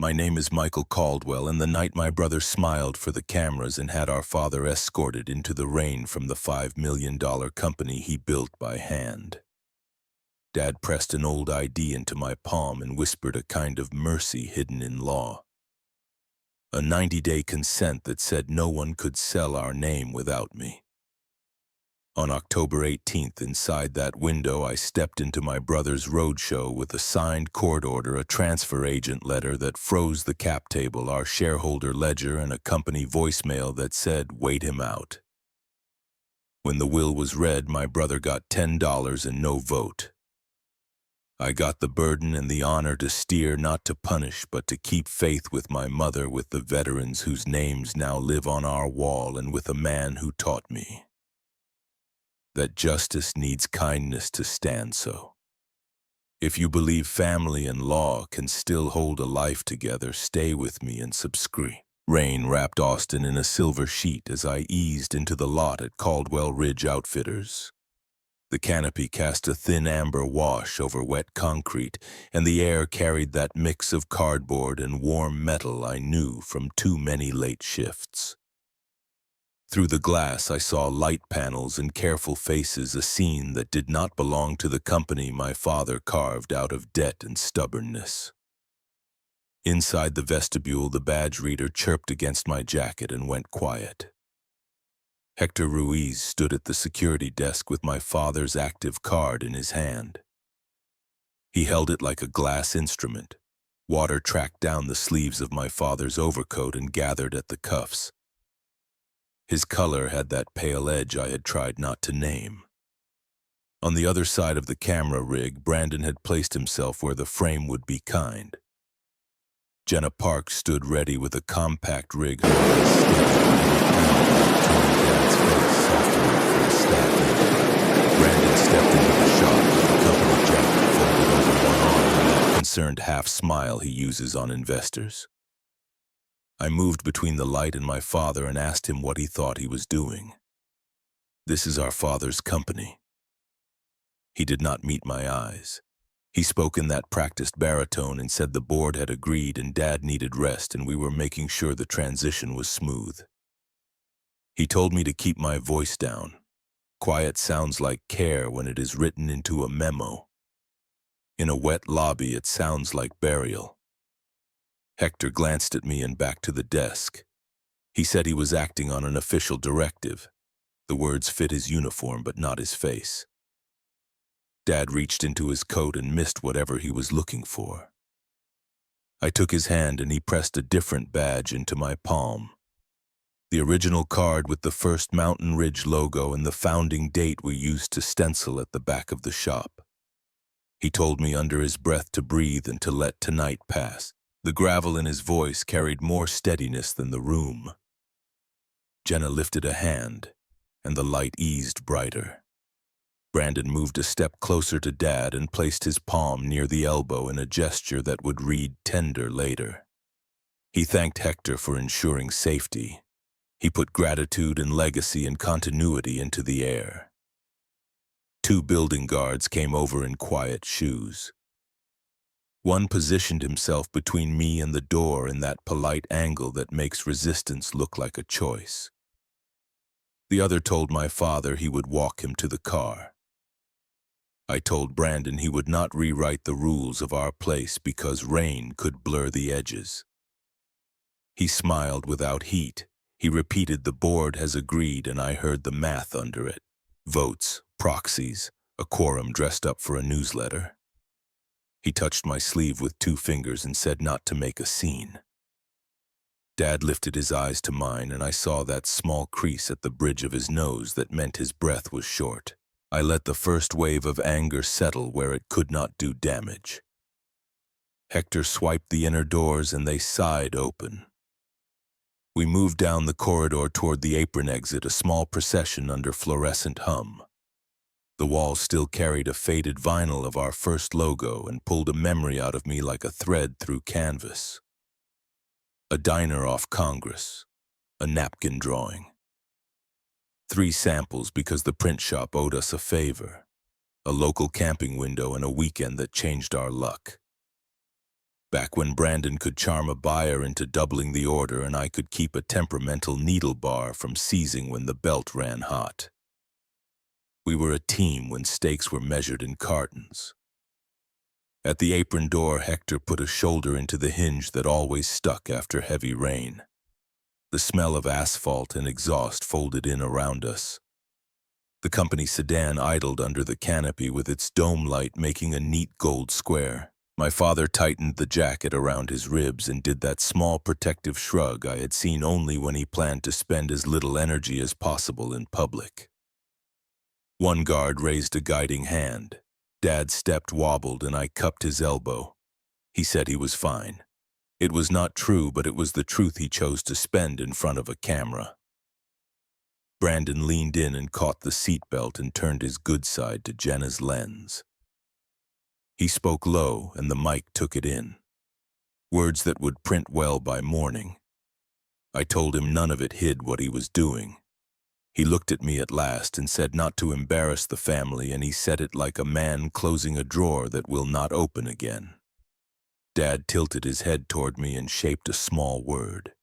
My name is Michael Caldwell, and the night my brother smiled for the cameras and had our father escorted into the rain from the $5 million company he built by hand. Dad pressed an old ID into my palm and whispered a kind of mercy hidden in law. A 90-day consent that said no one could sell our name without me. On October 18th, inside that window, I stepped into my brother's roadshow with a signed court order, a transfer agent letter that froze the cap table, our shareholder ledger, and a company voicemail that said, "Wait him out." When the will was read, my brother got $10 and no vote. I got the burden and the honor to steer, not to punish, but to keep faith with my mother, with the veterans whose names now live on our wall, and with a man who taught me that justice needs kindness to stand so. If you believe family and law can still hold a life together, stay with me and subscribe. Rain wrapped Austin in a silver sheet as I eased into the lot at Caldwell Ridge Outfitters. The canopy cast a thin amber wash over wet concrete, and the air carried that mix of cardboard and warm metal I knew from too many late shifts. Through the glass, I saw light panels and careful faces, a scene that did not belong to the company my father carved out of debt and stubbornness. Inside the vestibule, the badge reader chirped against my jacket and went quiet. Hector Ruiz stood at the security desk with my father's active card in his hand. He held it like a glass instrument. Water tracked down the sleeves of my father's overcoat and gathered at the cuffs. His color had that pale edge I had tried not to name. On the other side of the camera rig, Brandon had placed himself where the frame would be kind. Jenna Park stood ready with a compact rig steady, turning Dad's face soft enough for a staff meeting. Brandon stepped into the shop with the company jacket folded over one arm and that concerned half-smile he uses on investors. I moved between the light and my father and asked him what he thought he was doing. "This is our father's company." He did not meet my eyes. He spoke in that practiced baritone and said the board had agreed and Dad needed rest and we were making sure the transition was smooth. He told me to keep my voice down. Quiet sounds like care when it is written into a memo. In a wet lobby, it sounds like burial. Hector glanced at me and back to the desk. He said he was acting on an official directive. The words fit his uniform but not his face. Dad reached into his coat and missed whatever he was looking for. I took his hand and he pressed a different badge into my palm. The original card with the First Mountain Ridge logo and the founding date were used to stencil at the back of the shop. He told me under his breath to breathe and to let tonight pass. The gravel in his voice carried more steadiness than the room. Jenna lifted a hand, and the light eased brighter. Brandon moved a step closer to Dad and placed his palm near the elbow in a gesture that would read tender later. He thanked Hector for ensuring safety. He put gratitude and legacy and continuity into the air. 2 building guards came over in quiet shoes. One positioned himself between me and the door in that polite angle that makes resistance look like a choice. The other told my father he would walk him to the car. I told Brandon he would not rewrite the rules of our place because rain could blur the edges. He smiled without heat. He repeated the board has agreed and I heard the math under it. Votes, proxies, a quorum dressed up for a newsletter. He touched my sleeve with 2 fingers and said not to make a scene. Dad lifted his eyes to mine and I saw that small crease at the bridge of his nose that meant his breath was short. I let the first wave of anger settle where it could not do damage. Hector swiped the inner doors and they sighed open. We moved down the corridor toward the apron exit, a small procession under fluorescent hum. The walls still carried a faded vinyl of our first logo and pulled a memory out of me like a thread through canvas. A diner off Congress, a napkin drawing. 3 samples because the print shop owed us a favor. A local camping window and a weekend that changed our luck. Back when Brandon could charm a buyer into doubling the order and I could keep a temperamental needle bar from seizing when the belt ran hot. We were a team when stakes were measured in cartons. At the apron door, Hector put a shoulder into the hinge that always stuck after heavy rain. The smell of asphalt and exhaust folded in around us. The company sedan idled under the canopy with its dome light making a neat gold square. My father tightened the jacket around his ribs and did that small protective shrug I had seen only when he planned to spend as little energy as possible in public. One guard raised a guiding hand. Dad's step wobbled and I cupped his elbow. He said he was fine. It was not true, but it was the truth he chose to spend in front of a camera. Brandon leaned in and caught the seatbelt and turned his good side to Jenna's lens. He spoke low and the mic took it in. Words that would print well by morning. I told him none of it hid what he was doing. He looked at me at last and said not to embarrass the family, and he said it like a man closing a drawer that will not open again. Dad tilted his head toward me and shaped a small word.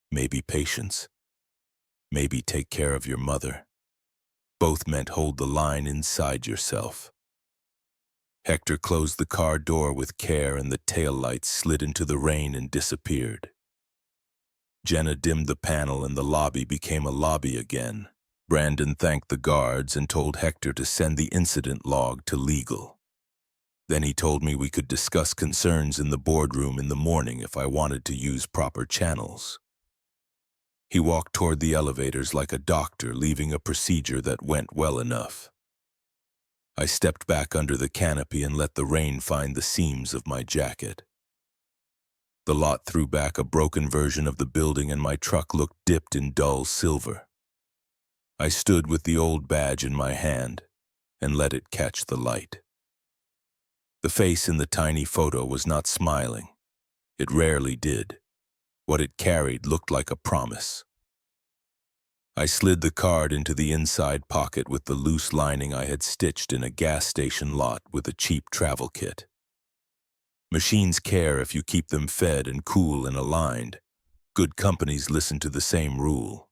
Maybe patience. Maybe take care of your mother. Both meant hold the line inside yourself. Hector closed the car door with care and the taillights slid into the rain and disappeared. Jenna dimmed the panel and the lobby became a lobby again. Brandon thanked the guards and told Hector to send the incident log to legal. Then he told me we could discuss concerns in the boardroom in the morning if I wanted to use proper channels. He walked toward the elevators like a doctor leaving a procedure that went well enough. I stepped back under the canopy and let the rain find the seams of my jacket. The lot threw back a broken version of the building and my truck looked dipped in dull silver. I stood with the old badge in my hand and let it catch the light. The face in the tiny photo was not smiling. It rarely did. What it carried looked like a promise. I slid the card into the inside pocket with the loose lining I had stitched in a gas station lot with a cheap travel kit. Machines care if you keep them fed and cool and aligned. Good companies listen to the same rule.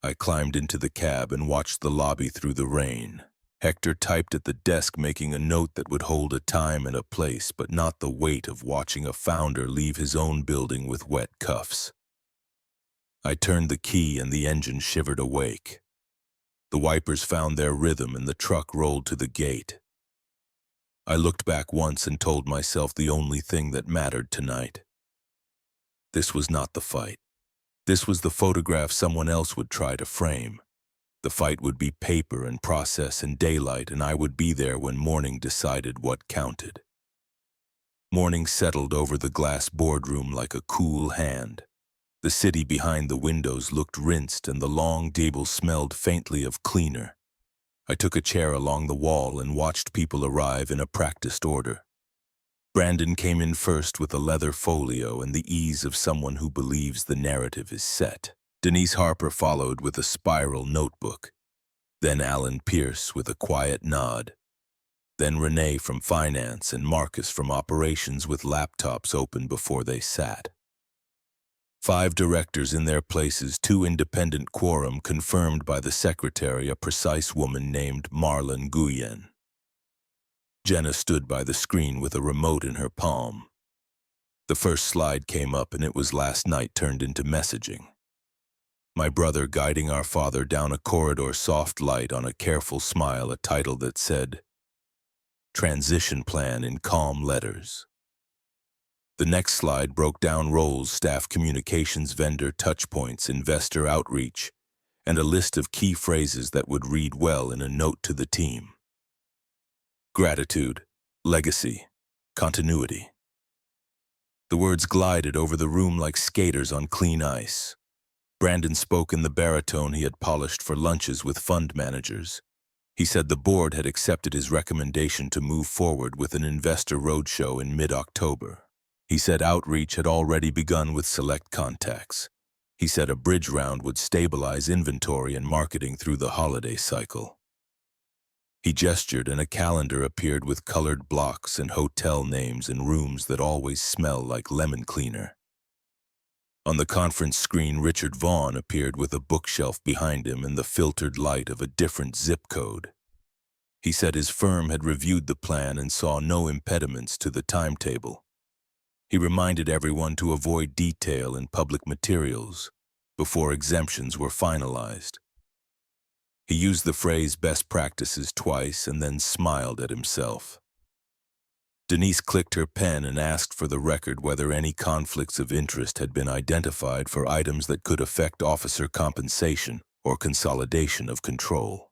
I climbed into the cab and watched the lobby through the rain. Hector typed at the desk making a note that would hold a time and a place, but not the weight of watching a founder leave his own building with wet cuffs. I turned the key and the engine shivered awake. The wipers found their rhythm and the truck rolled to the gate. I looked back once and told myself the only thing that mattered tonight. This was not the fight. This was the photograph someone else would try to frame. The fight would be paper and process and daylight, and I would be there when morning decided what counted. Morning settled over the glass boardroom like a cool hand. The city behind the windows looked rinsed and the long table smelled faintly of cleaner. I took a chair along the wall and watched people arrive in a practiced order. Brandon came in first with a leather folio and the ease of someone who believes the narrative is set. Denise Harper followed with a spiral notebook. Then Alan Pierce with a quiet nod. Then Renee from finance and Marcus from operations with laptops open before they sat. 5 directors in their places, 2 independent quorum confirmed by the secretary, a precise woman named Marlon Guyen. Jenna stood by the screen with a remote in her palm. The first slide came up and it was last night turned into messaging. My brother guiding our father down a corridor, soft light on a careful smile, a title that said, Transition Plan in calm letters. The next slide broke down roles, staff communications, vendor touchpoints, investor outreach, and a list of key phrases that would read well in a note to the team. Gratitude, legacy, continuity. The words glided over the room like skaters on clean ice. Brandon spoke in the baritone he had polished for lunches with fund managers. He said the board had accepted his recommendation to move forward with an investor roadshow in mid-October. He said outreach had already begun with select contacts. He said a bridge round would stabilize inventory and marketing through the holiday cycle. He gestured and a calendar appeared with colored blocks and hotel names and rooms that always smell like lemon cleaner. On the conference screen, Richard Vaughn appeared with a bookshelf behind him in the filtered light of a different zip code. He said his firm had reviewed the plan and saw no impediments to the timetable. He reminded everyone to avoid detail in public materials before exemptions were finalized. He used the phrase best practices twice and then smiled at himself. Denise clicked her pen and asked for the record whether any conflicts of interest had been identified for items that could affect officer compensation or consolidation of control.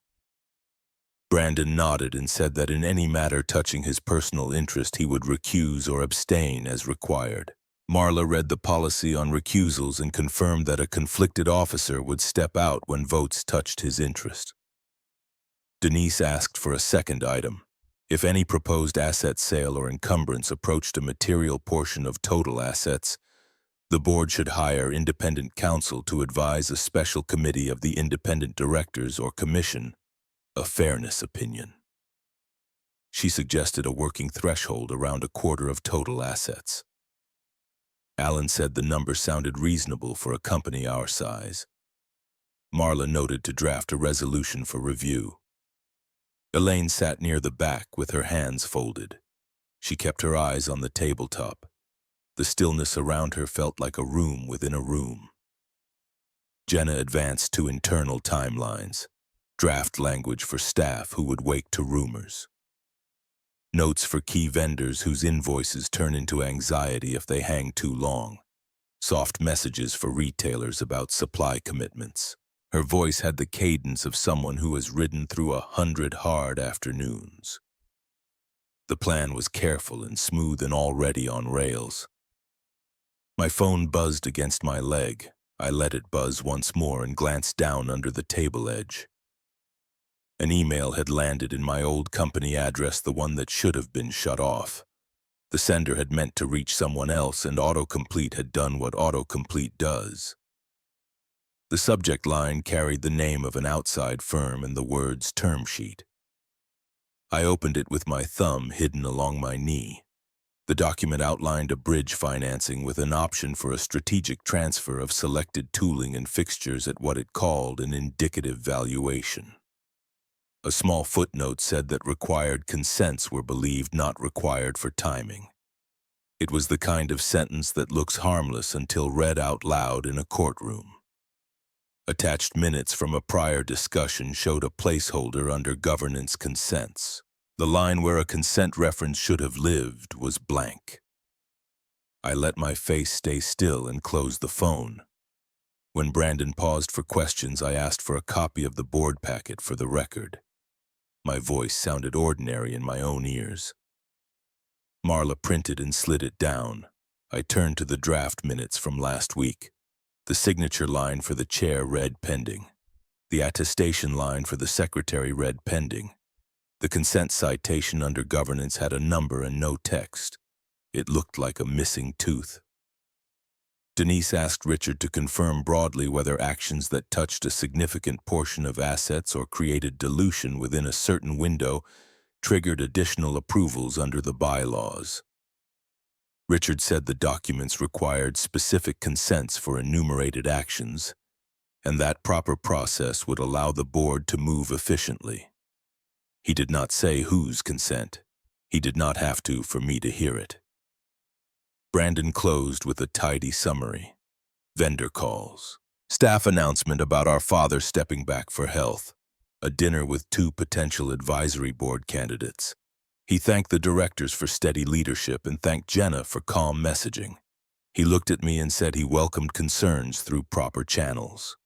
Brandon nodded and said that in any matter touching his personal interest he would recuse or abstain as required. Marla read the policy on recusals and confirmed that a conflicted officer would step out when votes touched his interest. Denise asked for a second item. If any proposed asset sale or encumbrance approached a material portion of total assets, the board should hire independent counsel to advise a special committee of the independent directors or commission a fairness opinion. She suggested a working threshold around a quarter of total assets. Alan said the number sounded reasonable for a company our size. Marla noted to draft a resolution for review. Elaine sat near the back with her hands folded. She kept her eyes on the tabletop. The stillness around her felt like a room within a room. Jenna advanced to internal timelines, draft language for staff who would wake to rumors. Notes for key vendors whose invoices turn into anxiety if they hang too long. Soft messages for retailers about supply commitments. Her voice had the cadence of someone who has ridden through 100 hard afternoons. The plan was careful and smooth and already on rails. My phone buzzed against my leg. I let it buzz once more and glanced down under the table edge. An email had landed in my old company address, the one that should have been shut off. The sender had meant to reach someone else, and autocomplete had done what autocomplete does. The subject line carried the name of an outside firm and the words term sheet. I opened it with my thumb hidden along my knee. The document outlined a bridge financing with an option for a strategic transfer of selected tooling and fixtures at what it called an indicative valuation. A small footnote said that required consents were believed not required for timing. It was the kind of sentence that looks harmless until read out loud in a courtroom. Attached minutes from a prior discussion showed a placeholder under governance consents. The line where a consent reference should have lived was blank. I let my face stay still and closed the phone. When Brandon paused for questions, I asked for a copy of the board packet for the record. My voice sounded ordinary in my own ears. Marla printed and slid it down. I turned to the draft minutes from last week. The signature line for the chair read pending. The attestation line for the secretary read pending. The consent citation under governance had a number and no text. It looked like a missing tooth. Denise asked Richard to confirm broadly whether actions that touched a significant portion of assets or created dilution within a certain window triggered additional approvals under the bylaws. Richard said the documents required specific consents for enumerated actions, and that proper process would allow the board to move efficiently. He did not say whose consent. He did not have to for me to hear it. Brandon closed with a tidy summary. Vendor calls. Staff announcement about our father stepping back for health. A dinner with 2 potential advisory board candidates. He thanked the directors for steady leadership and thanked Jenna for calm messaging. He looked at me and said he welcomed concerns through proper channels.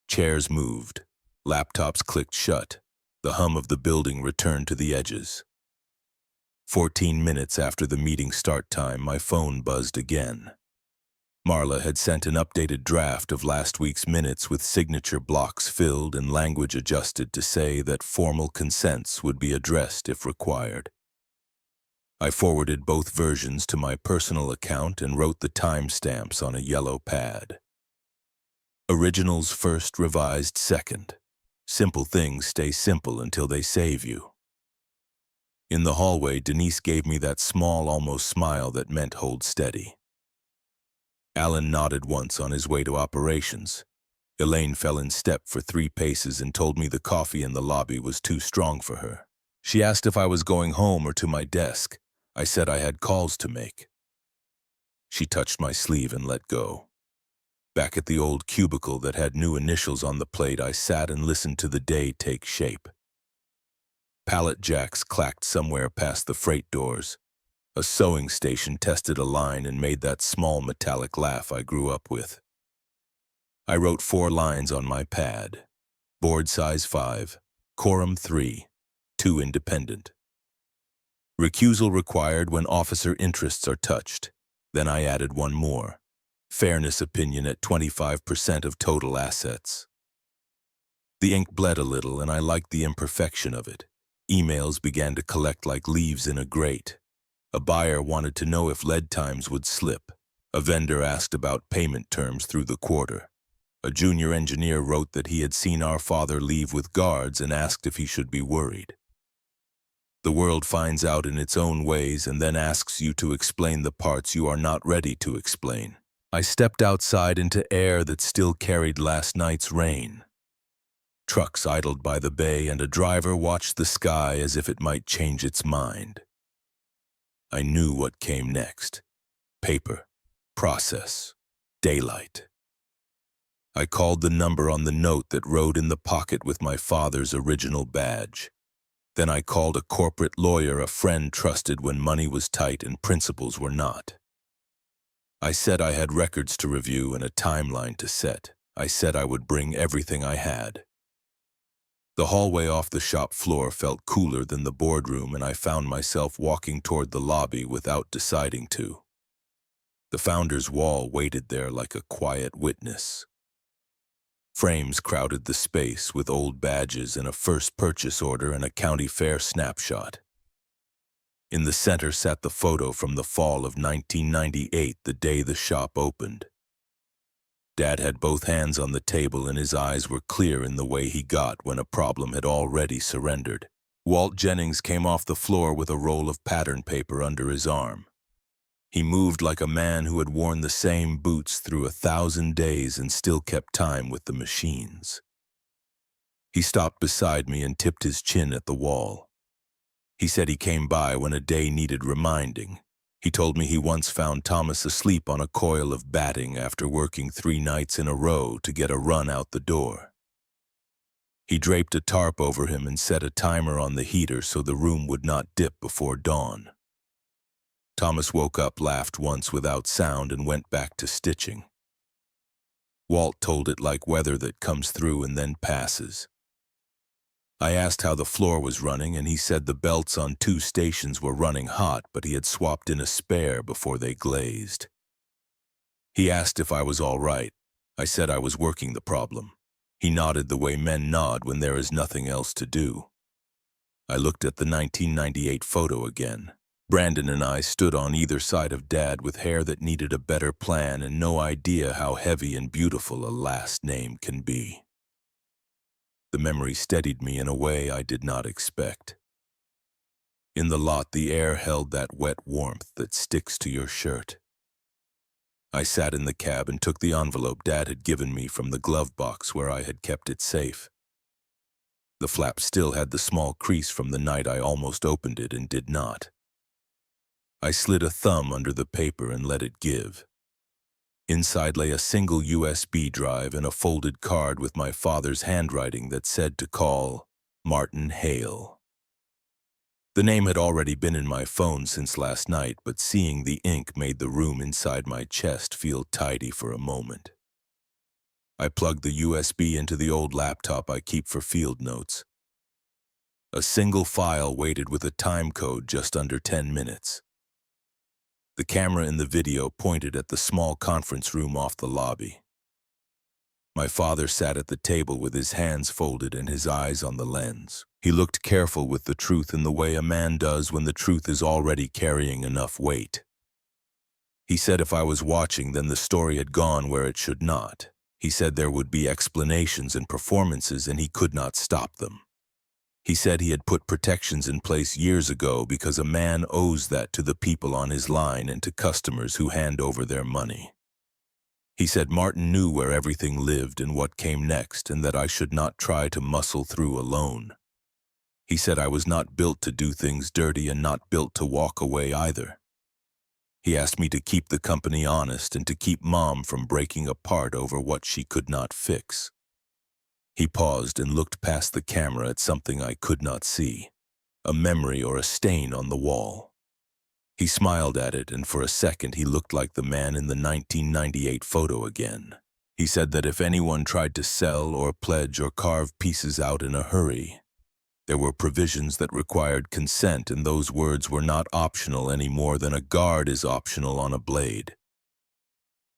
Chairs moved. Laptops clicked shut. The hum of the building returned to the edges. 14 minutes after the meeting start time, my phone buzzed again. Marla had sent an updated draft of last week's minutes with signature blocks filled and language adjusted to say that formal consents would be addressed if required. I forwarded both versions to my personal account and wrote the timestamps on a yellow pad. Originals first, revised second. Simple things stay simple until they save you. In the hallway, Denise gave me that small, almost smile that meant hold steady. Alan nodded once on his way to operations. Elaine fell in step for 3 paces and told me the coffee in the lobby was too strong for her. She asked if I was going home or to my desk. I said I had calls to make. She touched my sleeve and let go. Back at the old cubicle that had new initials on the plate, I sat and listened to the day take shape. Pallet jacks clacked somewhere past the freight doors. A sewing station tested a line and made that small metallic laugh I grew up with. I wrote 4 lines on my pad. Board size 5, quorum 3, 2 independent. Recusal required when officer interests are touched. Then I added 1 more. Fairness opinion at 25% of total assets. The ink bled a little and I liked the imperfection of it. Emails began to collect like leaves in a grate. A buyer wanted to know if lead times would slip. A vendor asked about payment terms through the quarter. A junior engineer wrote that he had seen our father leave with guards and asked if he should be worried. The world finds out in its own ways and then asks you to explain the parts you are not ready to explain. I stepped outside into air that still carried last night's rain. Trucks idled by the bay and a driver watched the sky as if it might change its mind. I knew what came next. Paper, process, daylight. I called the number on the note that rode in the pocket with my father's original badge. Then I called a corporate lawyer a friend trusted when money was tight and principles were not. I said I had records to review and a timeline to set. I said I would bring everything I had. The hallway off the shop floor felt cooler than the boardroom and I found myself walking toward the lobby without deciding to. The founder's wall waited there like a quiet witness. Frames crowded the space with old badges and a first purchase order and a county fair snapshot. In the center sat the photo from the fall of 1998, the day the shop opened. Dad had both hands on the table and his eyes were clear in the way he got when a problem had already surrendered. Walt Jennings came off the floor with a roll of pattern paper under his arm. He moved like a man who had worn the same boots through 1,000 days and still kept time with the machines. He stopped beside me and tipped his chin at the wall. He said he came by when a day needed reminding. He told me he once found Thomas asleep on a coil of batting after working 3 nights in a row to get a run out the door. He draped a tarp over him and set a timer on the heater so the room would not dip before dawn. Thomas woke up, laughed once without sound, and went back to stitching. Walt told it like weather that comes through and then passes. I asked how the floor was running, and he said the belts on 2 stations were running hot, but he had swapped in a spare before they glazed. He asked if I was all right. I said I was working the problem. He nodded the way men nod when there is nothing else to do. I looked at the 1998 photo again. Brandon and I stood on either side of Dad with hair that needed a better plan and no idea how heavy and beautiful a last name can be. The memory steadied me in a way I did not expect. In the lot, the air held that wet warmth that sticks to your shirt. I sat in the cab and took the envelope Dad had given me from the glove box where I had kept it safe. The flap still had the small crease from the night I almost opened it and did not. I slid a thumb under the paper and let it give. Inside lay a single USB drive and a folded card with my father's handwriting that said to call Martin Hale. The name had already been in my phone since last night, but seeing the ink made the room inside my chest feel tidy for a moment. I plugged the USB into the old laptop I keep for field notes. A single file waited with a time code just under 10 minutes. The camera in the video pointed at the small conference room off the lobby. My father sat at the table with his hands folded and his eyes on the lens. He looked careful with the truth in the way a man does when the truth is already carrying enough weight. He said if I was watching, then the story had gone where it should not. He said there would be explanations and performances and he could not stop them. He said he had put protections in place years ago because a man owes that to the people on his line and to customers who hand over their money. He said Martin knew where everything lived and what came next and that I should not try to muscle through alone. He said I was not built to do things dirty and not built to walk away either. He asked me to keep the company honest and to keep Mom from breaking apart over what she could not fix. He paused and looked past the camera at something I could not see, a memory or a stain on the wall. He smiled at it, and for a second he looked like the man in the 1998 photo again. He said that if anyone tried to sell or pledge or carve pieces out in a hurry, there were provisions that required consent, and those words were not optional any more than a guard is optional on a blade.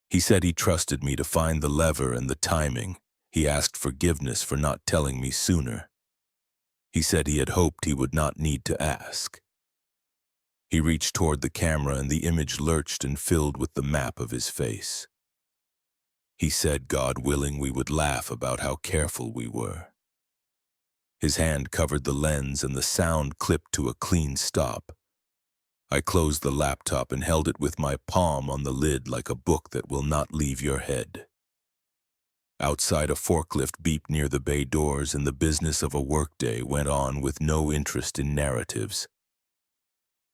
He said he trusted me to find the lever and the timing. He asked forgiveness for not telling me sooner. He said he had hoped he would not need to ask. He reached toward the camera and the image lurched and filled with the map of his face. He said, God willing, we would laugh about how careful we were. His hand covered the lens and the sound clipped to a clean stop. I closed the laptop and held it with my palm on the lid like a book that will not leave your head. Outside, a forklift beeped near the bay doors and the business of a workday went on with no interest in narratives.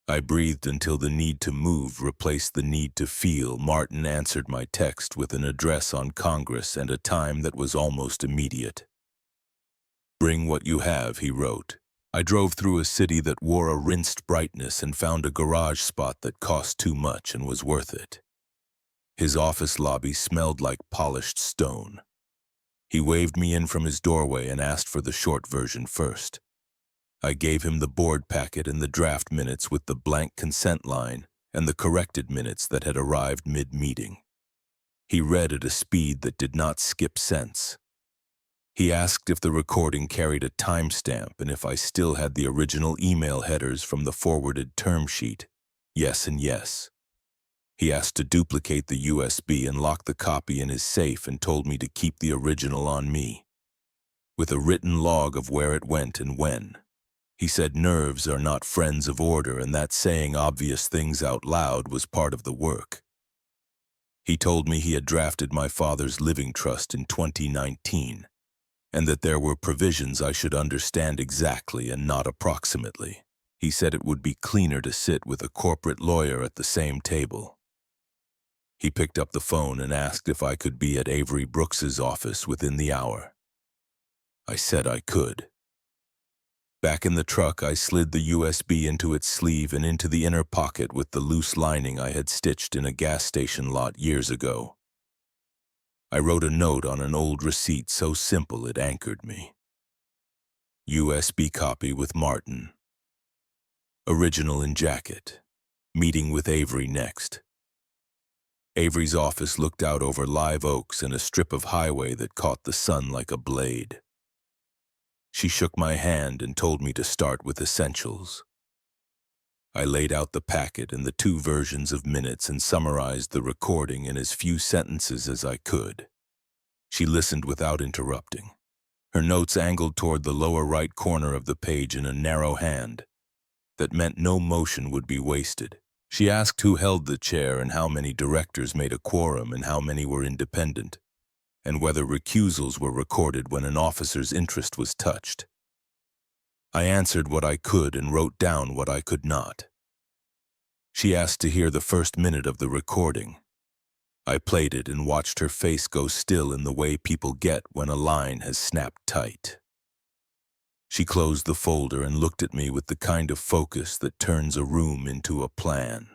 I breathed until the need to move replaced the need to feel. Martin answered my text with an address on Congress and a time that was almost immediate. Bring what you have, he wrote. I drove through a city that wore a rinsed brightness and found a garage spot that cost too much and was worth it. His office lobby smelled like polished stone. He waved me in from his doorway and asked for the short version first. I gave him the board packet and the draft minutes with the blank consent line and the corrected minutes that had arrived mid-meeting. He read at a speed that did not skip sense. He asked if the recording carried a timestamp and if I still had the original email headers from the forwarded term sheet. Yes and yes. He asked to duplicate the USB and lock the copy in his safe and told me to keep the original on me, with a written log of where it went and when. He said nerves are not friends of order and that saying obvious things out loud was part of the work. He told me he had drafted my father's living trust in 2019 and that there were provisions I should understand exactly and not approximately. He said it would be cleaner to sit with a corporate lawyer at the same table. He picked up the phone and asked if I could be at Avery Brooks's office within the hour. I said I could. Back in the truck, I slid the USB into its sleeve and into the inner pocket with the loose lining I had stitched in a gas station lot years ago. I wrote a note on an old receipt so simple it anchored me. USB copy with Martin. Original in jacket. Meeting with Avery next. Avery's office looked out over live oaks and a strip of highway that caught the sun like a blade. She shook my hand and told me to start with essentials. I laid out the packet and the 2 versions of minutes and summarized the recording in as few sentences as I could. She listened without interrupting. Her notes angled toward the lower right corner of the page in a narrow hand. That meant no motion would be wasted. She asked who held the chair and how many directors made a quorum and how many were independent, and whether recusals were recorded when an officer's interest was touched. I answered what I could and wrote down what I could not. She asked to hear the first minute of the recording. I played it and watched her face go still in the way people get when a line has snapped tight. She closed the folder and looked at me with the kind of focus that turns a room into a plan.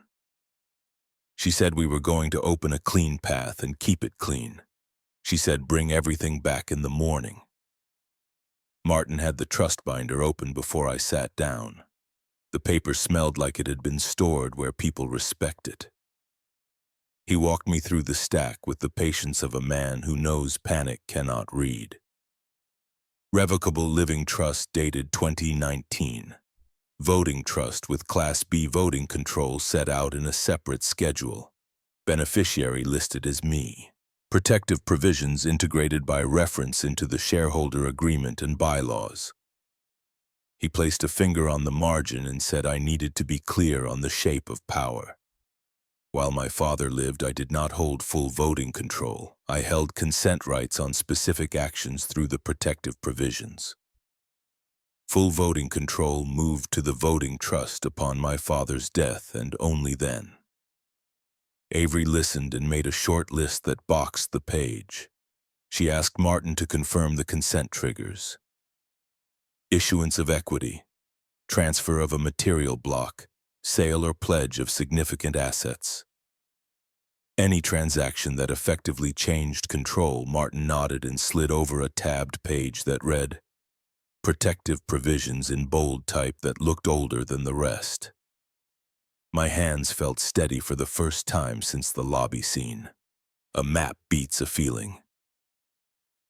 She said we were going to open a clean path and keep it clean. She said bring everything back in the morning. Martin had the trust binder open before I sat down. The paper smelled like it had been stored where people respect it. He walked me through the stack with the patience of a man who knows panic cannot read. Revocable living trust dated 2019. Voting trust with Class B voting control set out in a separate schedule. Beneficiary listed as me. Protective provisions integrated by reference into the shareholder agreement and bylaws. He placed a finger on the margin and said I needed to be clear on the shape of power. While my father lived, I did not hold full voting control. I held consent rights on specific actions through the protective provisions. Full voting control moved to the voting trust upon my father's death, and only then. Avery listened and made a short list that boxed the page. She asked Martin to confirm the consent triggers. Issuance of equity, transfer of a material block, sale or pledge of significant assets. Any transaction that effectively changed control. Martin nodded and slid over a tabbed page that read, Protective provisions in bold type that looked older than the rest. My hands felt steady for the first time since the lobby scene. A map beats a feeling.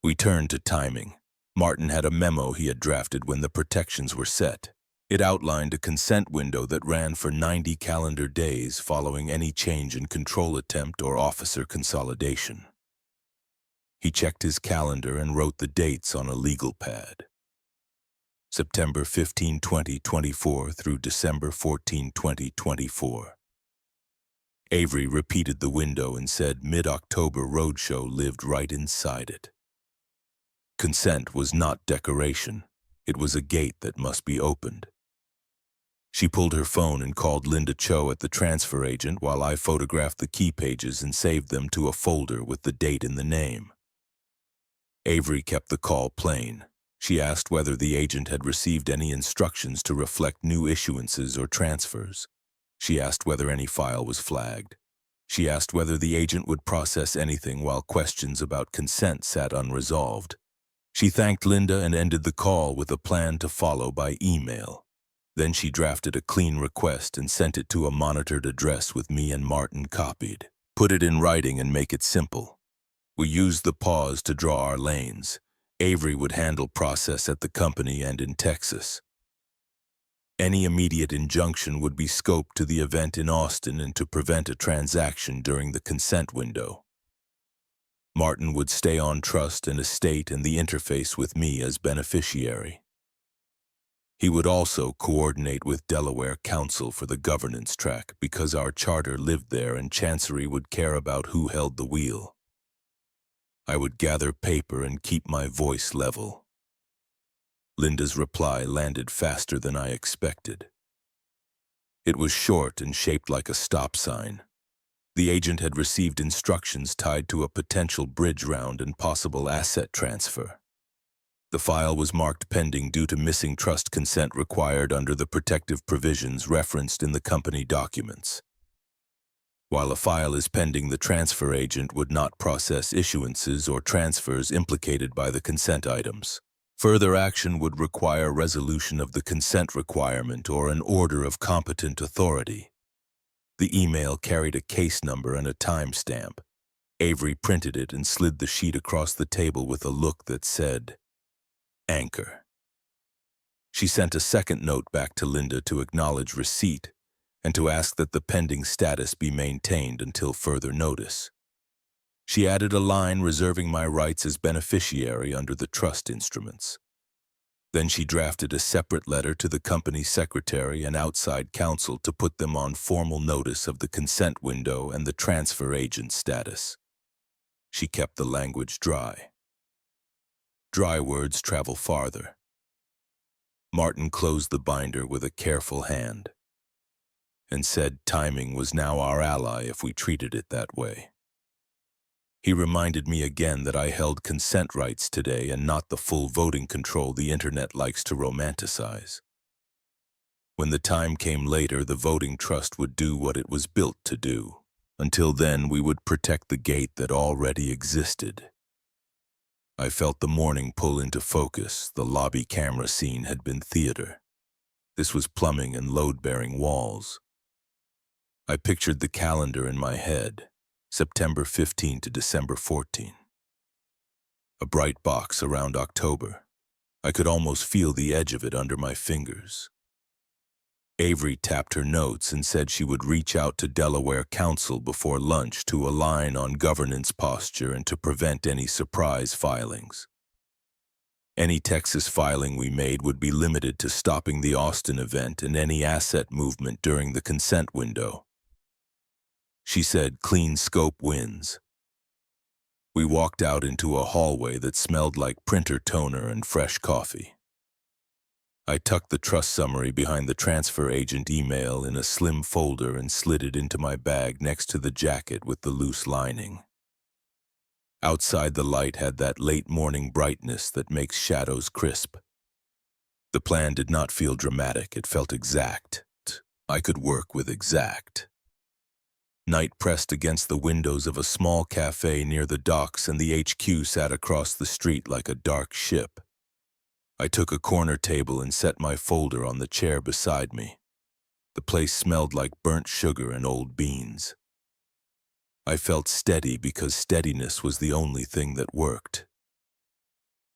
We turned to timing. Martin had a memo he had drafted when the protections were set. It outlined a consent window that ran for 90 calendar days following any change in control attempt or officer consolidation. He checked his calendar and wrote the dates on a legal pad. September 15, 2024 through December 14, 2024. Avery repeated the window and said Mid-October Roadshow lived right inside it. Consent was not decoration. It was a gate that must be opened. She pulled her phone and called Linda Cho at the transfer agent while I photographed the key pages and saved them to a folder with the date in the name. Avery kept the call plain. She asked whether the agent had received any instructions to reflect new issuances or transfers. She asked whether any file was flagged. She asked whether the agent would process anything while questions about consent sat unresolved. She thanked Linda and ended the call with a plan to follow by email. Then she drafted a clean request and sent it to a monitored address with me and Martin copied. Put it in writing and make it simple. We used the pause to draw our lanes. Avery would handle process at the company and in Texas. Any immediate injunction would be scoped to the event in Austin and to prevent a transaction during the consent window. Martin would stay on trust and estate and the interface with me as beneficiary. He would also coordinate with Delaware Council for the governance track because our charter lived there and Chancery would care about who held the wheel. I would gather paper and keep my voice level. Linda's reply landed faster than I expected. It was short and shaped like a stop sign. The agent had received instructions tied to a potential bridge round and possible asset transfer. The file was marked pending due to missing trust consent required under the protective provisions referenced in the company documents. While a file is pending, the transfer agent would not process issuances or transfers implicated by the consent items. Further action would require resolution of the consent requirement or an order of competent authority. The email carried a case number and a timestamp. Avery printed it and slid the sheet across the table with a look that said, Anchor. She sent a second note back to Linda to acknowledge receipt and to ask that the pending status be maintained until further notice. She added a line reserving my rights as beneficiary under the trust instruments. Then she drafted a separate letter to the company secretary and outside counsel to put them on formal notice of the consent window and the transfer agent status. She kept the language dry. Dry words travel farther. Martin closed the binder with a careful hand and said timing was now our ally if we treated it that way. He reminded me again that I held consent rights today and not the full voting control the internet likes to romanticize. When the time came later, the voting trust would do what it was built to do. Until then, we would protect the gate that already existed. I felt the morning pull into focus. The lobby camera scene had been theater. This was plumbing and load-bearing walls. I pictured the calendar in my head. September 15 to December 14. A bright box around October. I could almost feel the edge of it under my fingers. Avery tapped her notes and said she would reach out to Delaware Council before lunch to align on governance posture and to prevent any surprise filings. Any Texas filing we made would be limited to stopping the Austin event and any asset movement during the consent window. She said clean scope wins. We walked out into a hallway that smelled like printer toner and fresh coffee. I tucked the trust summary behind the transfer agent email in a slim folder and slid it into my bag next to the jacket with the loose lining. Outside, the light had that late morning brightness that makes shadows crisp. The plan did not feel dramatic, it felt exact. I could work with exact. Night pressed against the windows of a small cafe near the docks, and the HQ sat across the street like a dark ship. I took a corner table and set my folder on the chair beside me. The place smelled like burnt sugar and old beans. I felt steady because steadiness was the only thing that worked.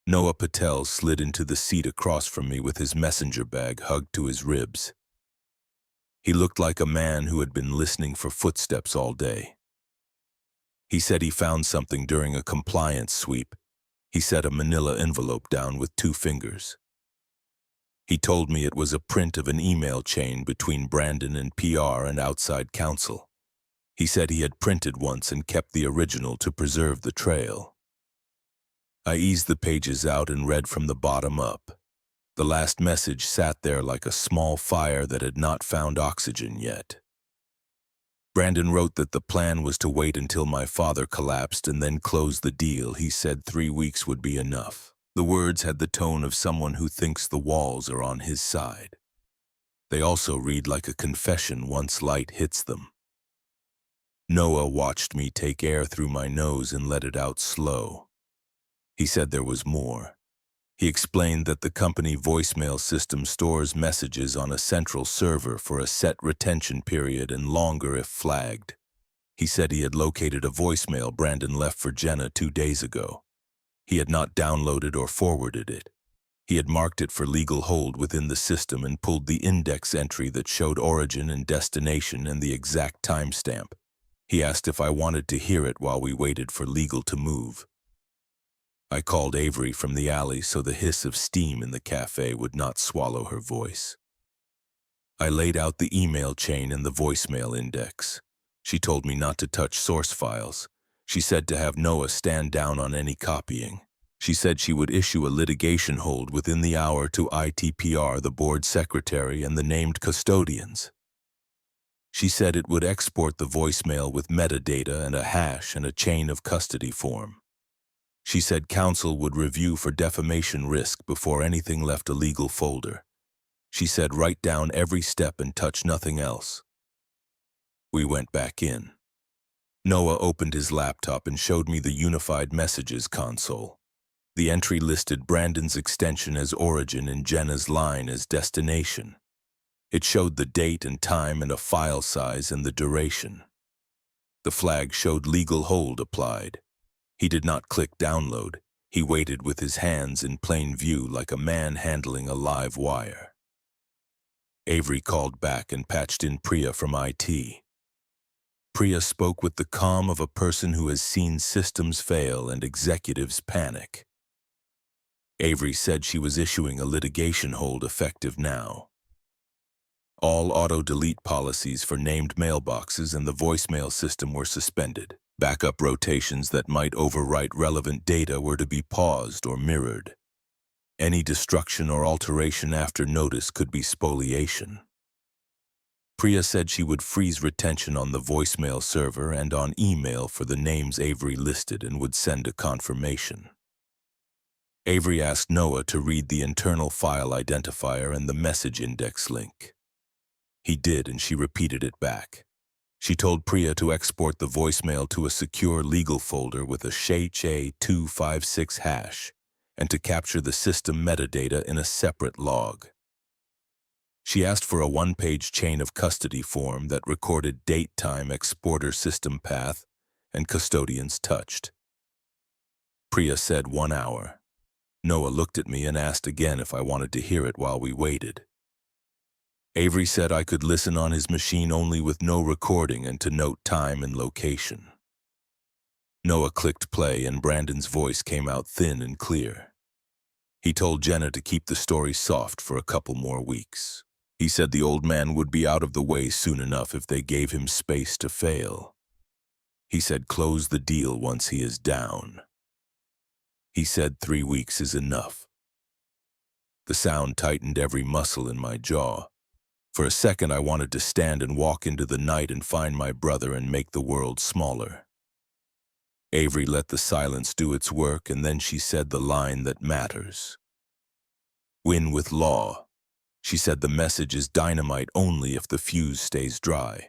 Noah Patel slid into the seat across from me with his messenger bag hugged to his ribs. He looked like a man who had been listening for footsteps all day. He said he found something during a compliance sweep. He set a manila envelope down with 2 fingers. He told me it was a print of an email chain between Brandon and PR and outside counsel. He said he had printed once and kept the original to preserve the trail. I eased the pages out and read from the bottom up. The last message sat there like a small fire that had not found oxygen yet. Brandon wrote that the plan was to wait until my father collapsed and then close the deal. He said 3 weeks would be enough. The words had the tone of someone who thinks the walls are on his side. They also read like a confession once light hits them. Noah watched me take air through my nose and let it out slow. He said there was more. He explained that the company voicemail system stores messages on a central server for a set retention period and longer if flagged. He said he had located a voicemail Brandon left for Jenna 2 days ago. He had not downloaded or forwarded it. He had marked it for legal hold within the system and pulled the index entry that showed origin and destination and the exact timestamp. He asked if I wanted to hear it while we waited for legal to move. I called Avery from the alley so the hiss of steam in the cafe would not swallow her voice. I laid out the email chain and the voicemail index. She told me not to touch source files. She said to have Noah stand down on any copying. She said she would issue a litigation hold within the hour to ITPR, the board secretary, and the named custodians. She said it would export the voicemail with metadata and a hash and a chain of custody form. She said counsel would review for defamation risk before anything left a legal folder. She said write down every step and touch nothing else. We went back in. Noah opened his laptop and showed me the unified messages console. The entry listed Brandon's extension as origin and Jenna's line as destination. It showed the date and time and a file size and the duration. The flag showed legal hold applied. He did not click download. He waited with his hands in plain view like a man handling a live wire. Avery called back and patched in Priya from IT. Priya spoke with the calm of a person who has seen systems fail and executives panic. Avery said she was issuing a litigation hold effective now. All auto-delete policies for named mailboxes and the voicemail system were suspended. Backup rotations that might overwrite relevant data were to be paused or mirrored. Any destruction or alteration after notice could be spoliation. Priya said she would freeze retention on the voicemail server and on email for the names Avery listed and would send a confirmation. Avery asked Noah to read the internal file identifier and the message index link. He did, and she repeated it back. She told Priya to export the voicemail to a secure legal folder with a SHA-256 hash and to capture the system metadata in a separate log. She asked for a 1-page chain of custody form that recorded date, time, exporter system path, and custodians touched. Priya said 1 hour. Noah looked at me and asked again if I wanted to hear it while we waited. Avery said I could listen on his machine only with no recording and to note time and location. Noah clicked play and Brandon's voice came out thin and clear. He told Jenna to keep the story soft for a couple more weeks. He said the old man would be out of the way soon enough if they gave him space to fail. He said close the deal once he is down. He said 3 weeks is enough. The sound tightened every muscle in my jaw. For a second I wanted to stand and walk into the night and find my brother and make the world smaller. Avery let the silence do its work, and then she said the line that matters. Win with law. She said the message is dynamite only if the fuse stays dry.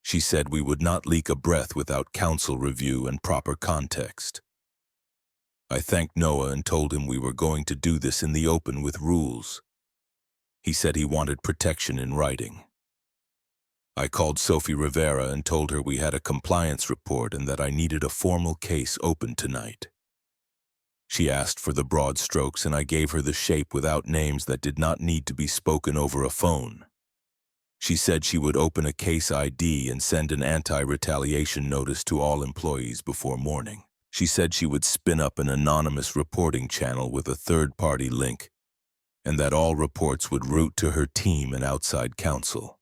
She said we would not leak a breath without counsel review and proper context. I thanked Noah and told him we were going to do this in the open with rules. He said he wanted protection in writing. I called Sophie Rivera and told her we had a compliance report and that I needed a formal case opened tonight. She asked for the broad strokes and I gave her the shape without names that did not need to be spoken over a phone. She said she would open a case ID and send an anti-retaliation notice to all employees before morning. She said she would spin up an anonymous reporting channel with a third-party link and that all reports would route to her team and outside counsel.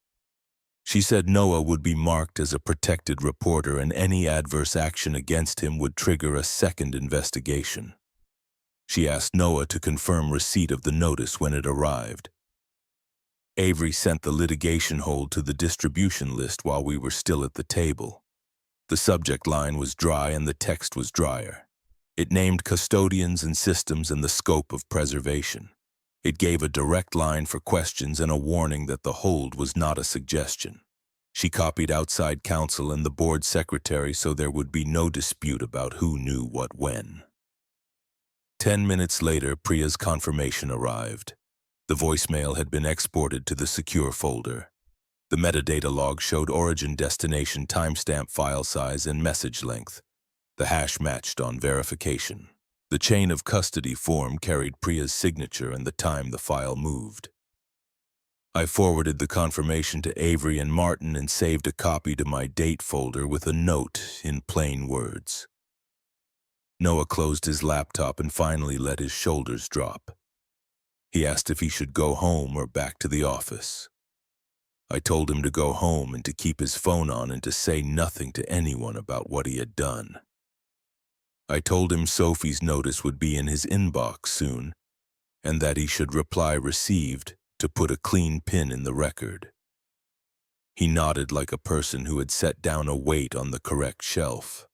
She said Noah would be marked as a protected reporter and any adverse action against him would trigger a second investigation. She asked Noah to confirm receipt of the notice when it arrived. Avery sent the litigation hold to the distribution list while we were still at the table. The subject line was dry and the text was drier. It named custodians and systems and the scope of preservation. It gave a direct line for questions and a warning that the hold was not a suggestion. She copied outside counsel and the board secretary so there would be no dispute about who knew what when. 10 minutes later, Priya's confirmation arrived. The voicemail had been exported to the secure folder. The metadata log showed origin, destination, timestamp, file size, and message length. The hash matched on verification. The chain of custody form carried Priya's signature and the time the file moved. I forwarded the confirmation to Avery and Martin and saved a copy to my date folder with a note in plain words. Noah closed his laptop and finally let his shoulders drop. He asked if he should go home or back to the office. I told him to go home and to keep his phone on and to say nothing to anyone about what he had done. I told him Sophie's notice would be in his inbox soon and that he should reply received to put a clean pin in the record. He nodded like a person who had set down a weight on the correct shelf.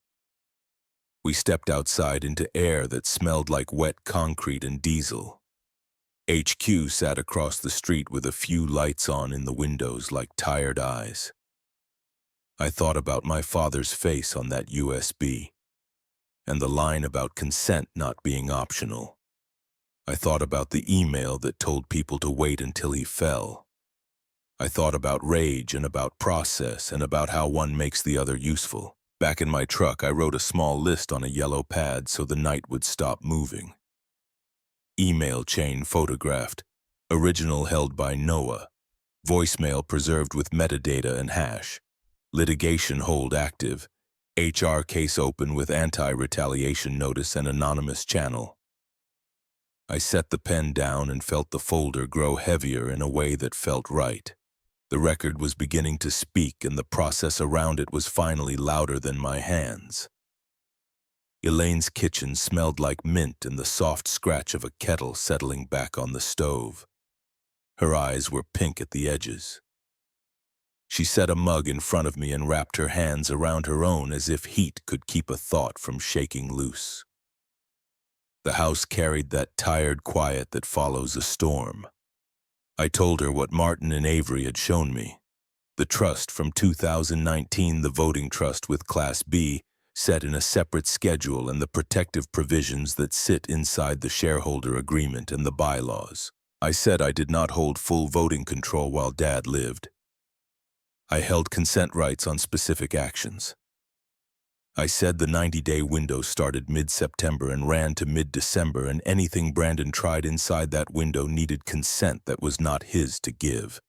We stepped outside into air that smelled like wet concrete and diesel. HQ sat across the street with a few lights on in the windows like tired eyes. I thought about my father's face on that USB, and the line about consent not being optional. I thought about the email that told people to wait until he fell. I thought about rage and about process and about how one makes the other useful. Back in my truck, I wrote a small list on a yellow pad so the night would stop moving. Email chain photographed, original held by Noah, voicemail preserved with metadata and hash, litigation hold active, HR case open with anti-retaliation notice and anonymous channel. I set the pen down and felt the folder grow heavier in a way that felt right. The record was beginning to speak and the process around it was finally louder than my hands. Elaine's kitchen smelled like mint and the soft scratch of a kettle settling back on the stove. Her eyes were pink at the edges. She set a mug in front of me and wrapped her hands around her own as if heat could keep a thought from shaking loose. The house carried that tired quiet that follows a storm. I told her what Martin and Avery had shown me. The trust from 2019, the voting trust with Class B, set in a separate schedule and the protective provisions that sit inside the shareholder agreement and the bylaws. I said I did not hold full voting control while Dad lived. I held consent rights on specific actions. I said the 90-day window started mid-September and ran to mid-December, and anything Brandon tried inside that window needed consent that was not his to give.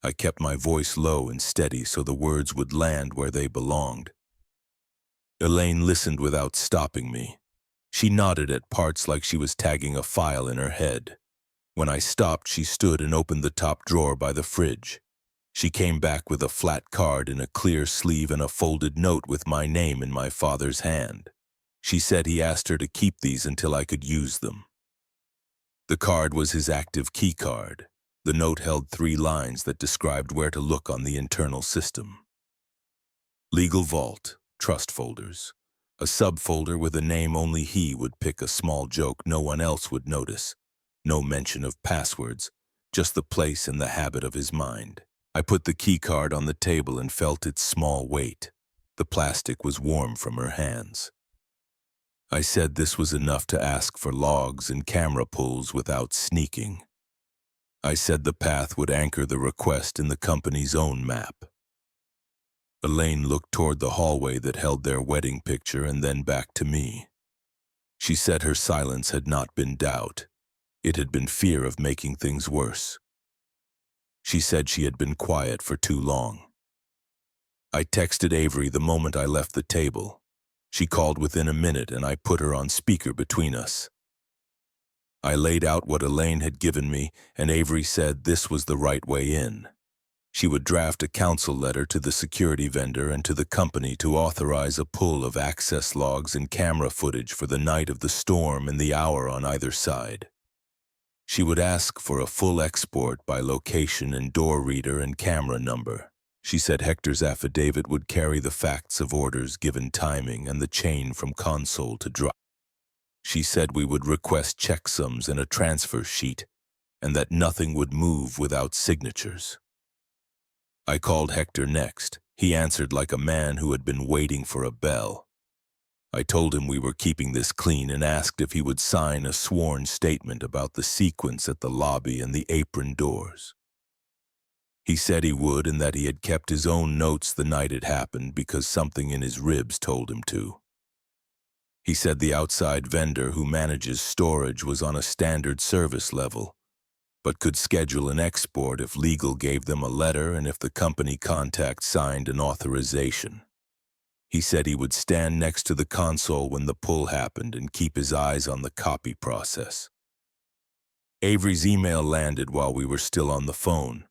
I kept my voice low and steady so the words would land where they belonged. Elaine listened without stopping me. She nodded at parts like she was tagging a file in her head. When I stopped, she stood and opened the top drawer by the fridge. She came back with a flat card in a clear sleeve and a folded note with my name in my father's hand. She said he asked her to keep these until I could use them. The card was his active key card. The note held 3 lines that described where to look on the internal system. Legal vault, trust folders. A subfolder with a name only he would pick, a small joke no one else would notice. No mention of passwords, just the place and the habit of his mind. I put the key card on the table and felt its small weight. The plastic was warm from her hands. I said this was enough to ask for logs and camera pulls without sneaking. I said the path would anchor the request in the company's own map. Elaine looked toward the hallway that held their wedding picture and then back to me. She said her silence had not been doubt. It had been fear of making things worse. She said she had been quiet for too long. I texted Avery the moment I left the table. She called within a minute and I put her on speaker between us. I laid out what Elaine had given me, and Avery said this was the right way in. She would draft a counsel letter to the security vendor and to the company to authorize a pull of access logs and camera footage for the night of the storm and the hour on either side. She would ask for a full export by location and door reader and camera number. She said Hector's affidavit would carry the facts of orders given timing and the chain from console to drop. She said we would request checksums and a transfer sheet, and that nothing would move without signatures. I called Hector next. He answered like a man who had been waiting for a bell. I told him we were keeping this clean and asked if he would sign a sworn statement about the sequence at the lobby and the apron doors. He said he would and that he had kept his own notes the night it happened because something in his ribs told him to. He said the outside vendor who manages storage was on a standard service level, but could schedule an export if legal gave them a letter and if the company contact signed an authorization. He said he would stand next to the console when the pull happened and keep his eyes on the copy process. Avery's email landed while we were still on the phone.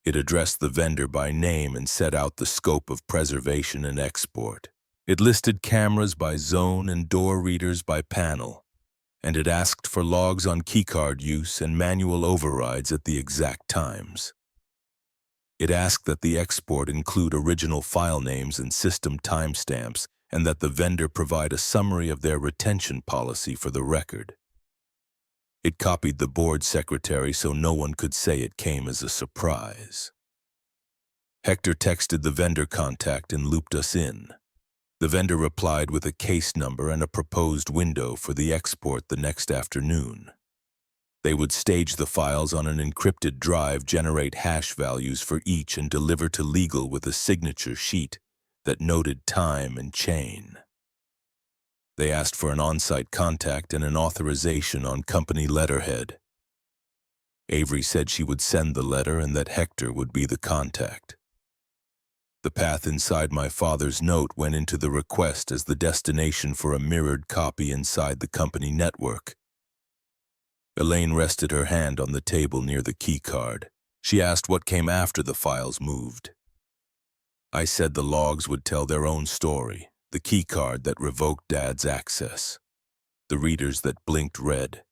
It addressed the vendor by name and set out the scope of preservation and export. It listed cameras by zone and door readers by panel, and it asked for logs on keycard use and manual overrides at the exact times. It asked that the export include original file names and system timestamps, and that the vendor provide a summary of their retention policy for the record. It copied the board secretary so no one could say it came as a surprise. Hector texted the vendor contact and looped us in. The vendor replied with a case number and a proposed window for the export the next afternoon. They would stage the files on an encrypted drive, generate hash values for each, and deliver to legal with a signature sheet that noted time and chain. They asked for an on-site contact and an authorization on company letterhead. Avery said she would send the letter and that Hector would be the contact. The path inside my father's note went into the request as the destination for a mirrored copy inside the company network. Elaine rested her hand on the table near the key card. She asked what came after the files moved. I said the logs would tell their own story, the key card that revoked Dad's access, the readers that blinked red,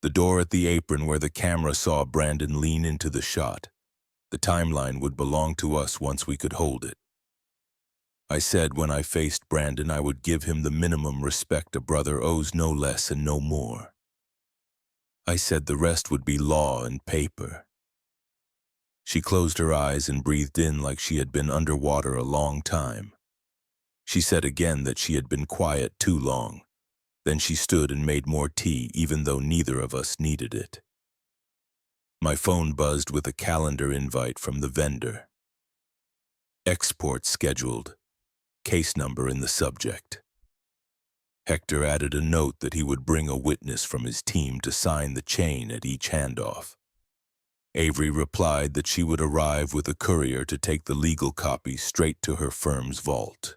the door at the apron where the camera saw Brandon lean into the shot. The timeline would belong to us once we could hold it. I said when I faced Brandon I would give him the minimum respect a brother owes, no less and no more. I said the rest would be law and paper. She closed her eyes and breathed in like she had been underwater a long time. She said again that she had been quiet too long. Then she stood and made more tea even though neither of us needed it. My phone buzzed with a calendar invite from the vendor. Export scheduled. Case number in the subject. Hector added a note that he would bring a witness from his team to sign the chain at each handoff. Avery replied that she would arrive with a courier to take the legal copy straight to her firm's vault.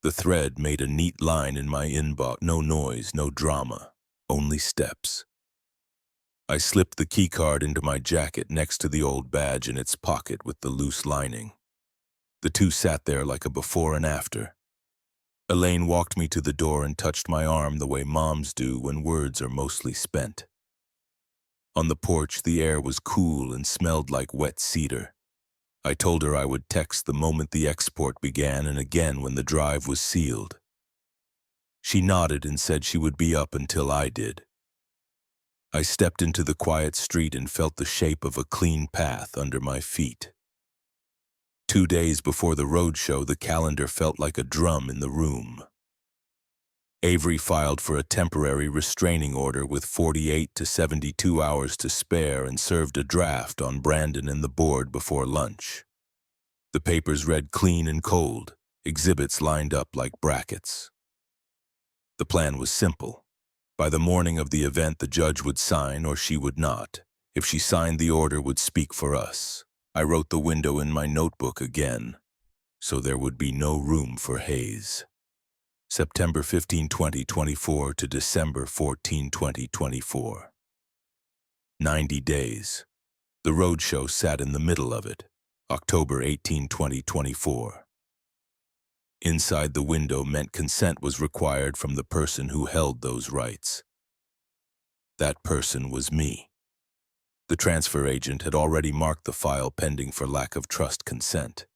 The thread made a neat line in my inbox. No noise, no drama, only steps. I slipped the keycard into my jacket next to the old badge in its pocket with the loose lining. The two sat there like a before and after. Elaine walked me to the door and touched my arm the way moms do when words are mostly spent. On the porch, the air was cool and smelled like wet cedar. I told her I would text the moment the export began and again when the drive was sealed. She nodded and said she would be up until I did. I stepped into the quiet street and felt the shape of a clean path under my feet. 2 days before the roadshow, the calendar felt like a drum in the room. Avery filed for a temporary restraining order with 48 to 72 hours to spare and served a draft on Brandon and the board before lunch. The papers read clean and cold, exhibits lined up like brackets. The plan was simple. By the morning of the event, the judge would sign or she would not. If she signed, the order would speak for us. I wrote the window in my notebook again, so there would be no room for haze. September 15, 2024 to December 14, 2024. 90 days. The roadshow sat in the middle of it, October 18, 2024. Inside the window meant consent was required from the person who held those rights. That person was me. The transfer agent had already marked the file pending for lack of trust consent.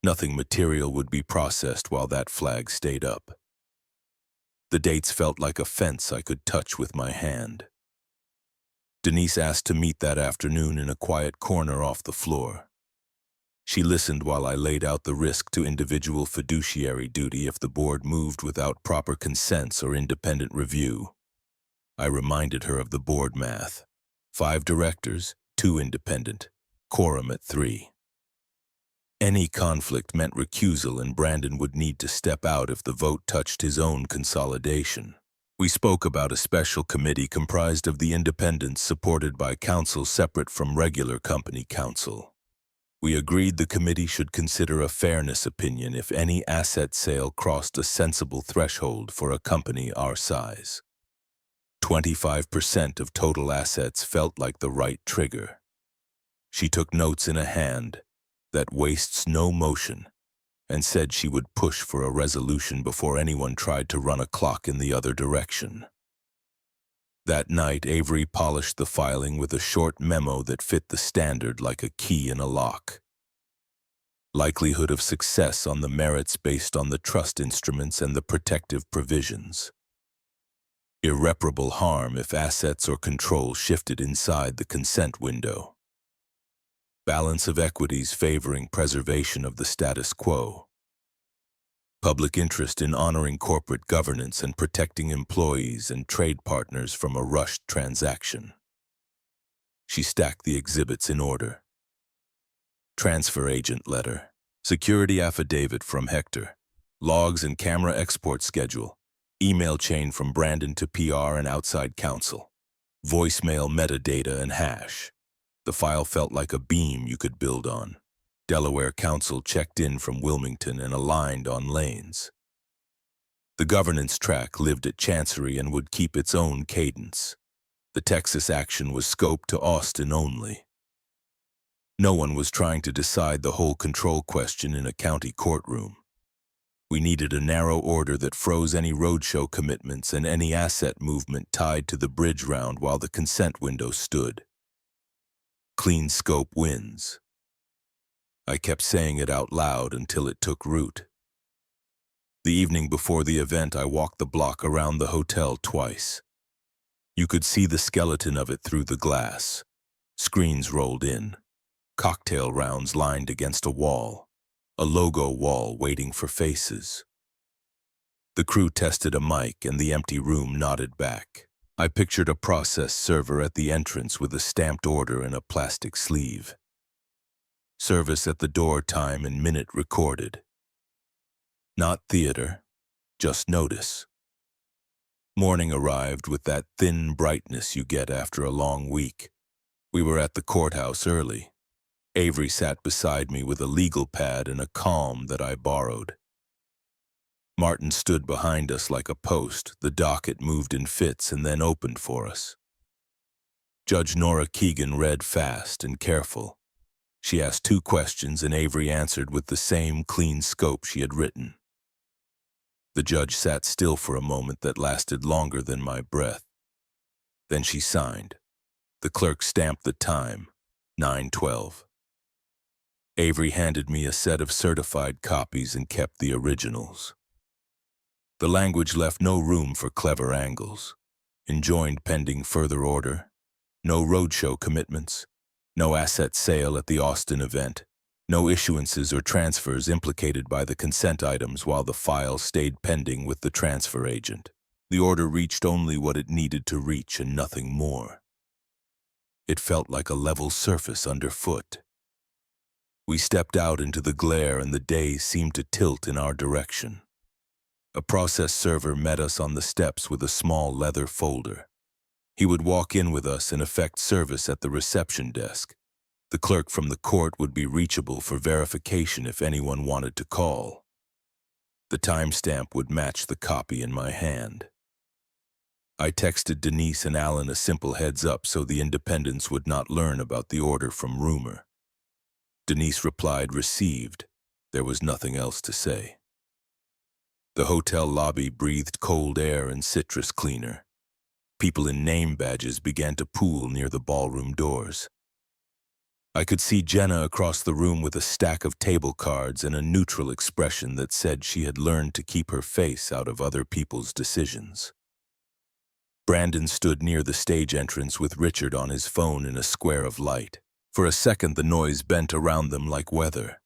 Nothing material would be processed while that flag stayed up. The dates felt like a fence I could touch with my hand. Denise asked to meet that afternoon in a quiet corner off the floor. She listened while I laid out the risk to individual fiduciary duty if the board moved without proper consents or independent review. I reminded her of the board math. 5 directors, 2 independent, quorum at 3. Any conflict meant recusal, and Brandon would need to step out if the vote touched his own consolidation. We spoke about a special committee comprised of the independents supported by counsel separate from regular company counsel. We agreed the committee should consider a fairness opinion if any asset sale crossed a sensible threshold for a company our size. 25% of total assets felt like the right trigger. She took notes in a hand that wastes no motion and said she would push for a resolution before anyone tried to run a clock in the other direction. That night, Avery polished the filing with a short memo that fit the standard like a key in a lock. Likelihood of success on the merits based on the trust instruments and the protective provisions. Irreparable harm if assets or control shifted inside the consent window. Balance of equities favoring preservation of the status quo. Public interest in honoring corporate governance and protecting employees and trade partners from a rushed transaction. She stacked the exhibits in order. Transfer agent letter. Security affidavit from Hector. Logs and camera export schedule. Email chain from Brandon to PR and outside counsel. Voicemail metadata and hash. The file felt like a beam you could build on. Delaware counsel checked in from Wilmington and aligned on lanes. The governance track lived at Chancery and would keep its own cadence. The Texas action was scoped to Austin only. No one was trying to decide the whole control question in a county courtroom. We needed a narrow order that froze any roadshow commitments and any asset movement tied to the bridge round while the consent window stood. Clean scope wins. I kept saying it out loud until it took root. The evening before the event, I walked the block around the hotel twice. You could see the skeleton of it through the glass. Screens rolled in. Cocktail rounds lined against a wall. A logo wall waiting for faces. The crew tested a mic and the empty room nodded back. I pictured a process server at the entrance with a stamped order in a plastic sleeve. Service at the door, time and minute recorded. Not theater, just notice. Morning arrived with that thin brightness you get after a long week. We were at the courthouse early. Avery sat beside me with a legal pad and a calm that I borrowed. Martin stood behind us like a post. The docket moved in fits and then opened for us. Judge Nora Keegan read fast and careful. She asked 2 questions and Avery answered with the same clean scope she had written. The judge sat still for a moment that lasted longer than my breath. Then she signed. The clerk stamped the time, 9:12. Avery handed me a set of certified copies and kept the originals. The language left no room for clever angles. Enjoined pending further order. No roadshow commitments. No asset sale at the Austin event. No issuances or transfers implicated by the consent items while the file stayed pending with the transfer agent. The order reached only what it needed to reach and nothing more. It felt like a level surface underfoot. We stepped out into the glare and the day seemed to tilt in our direction. A process server met us on the steps with a small leather folder. He would walk in with us and effect service at the reception desk. The clerk from the court would be reachable for verification if anyone wanted to call. The timestamp would match the copy in my hand. I texted Denise and Alan a simple heads up so the independents would not learn about the order from rumor. Denise replied, "Received." There was nothing else to say. The hotel lobby breathed cold air and citrus cleaner. People in name badges began to pool near the ballroom doors. I could see Jenna across the room with a stack of table cards and a neutral expression that said she had learned to keep her face out of other people's decisions. Brandon stood near the stage entrance with Richard on his phone in a square of light. For a second the noise bent around them like weather.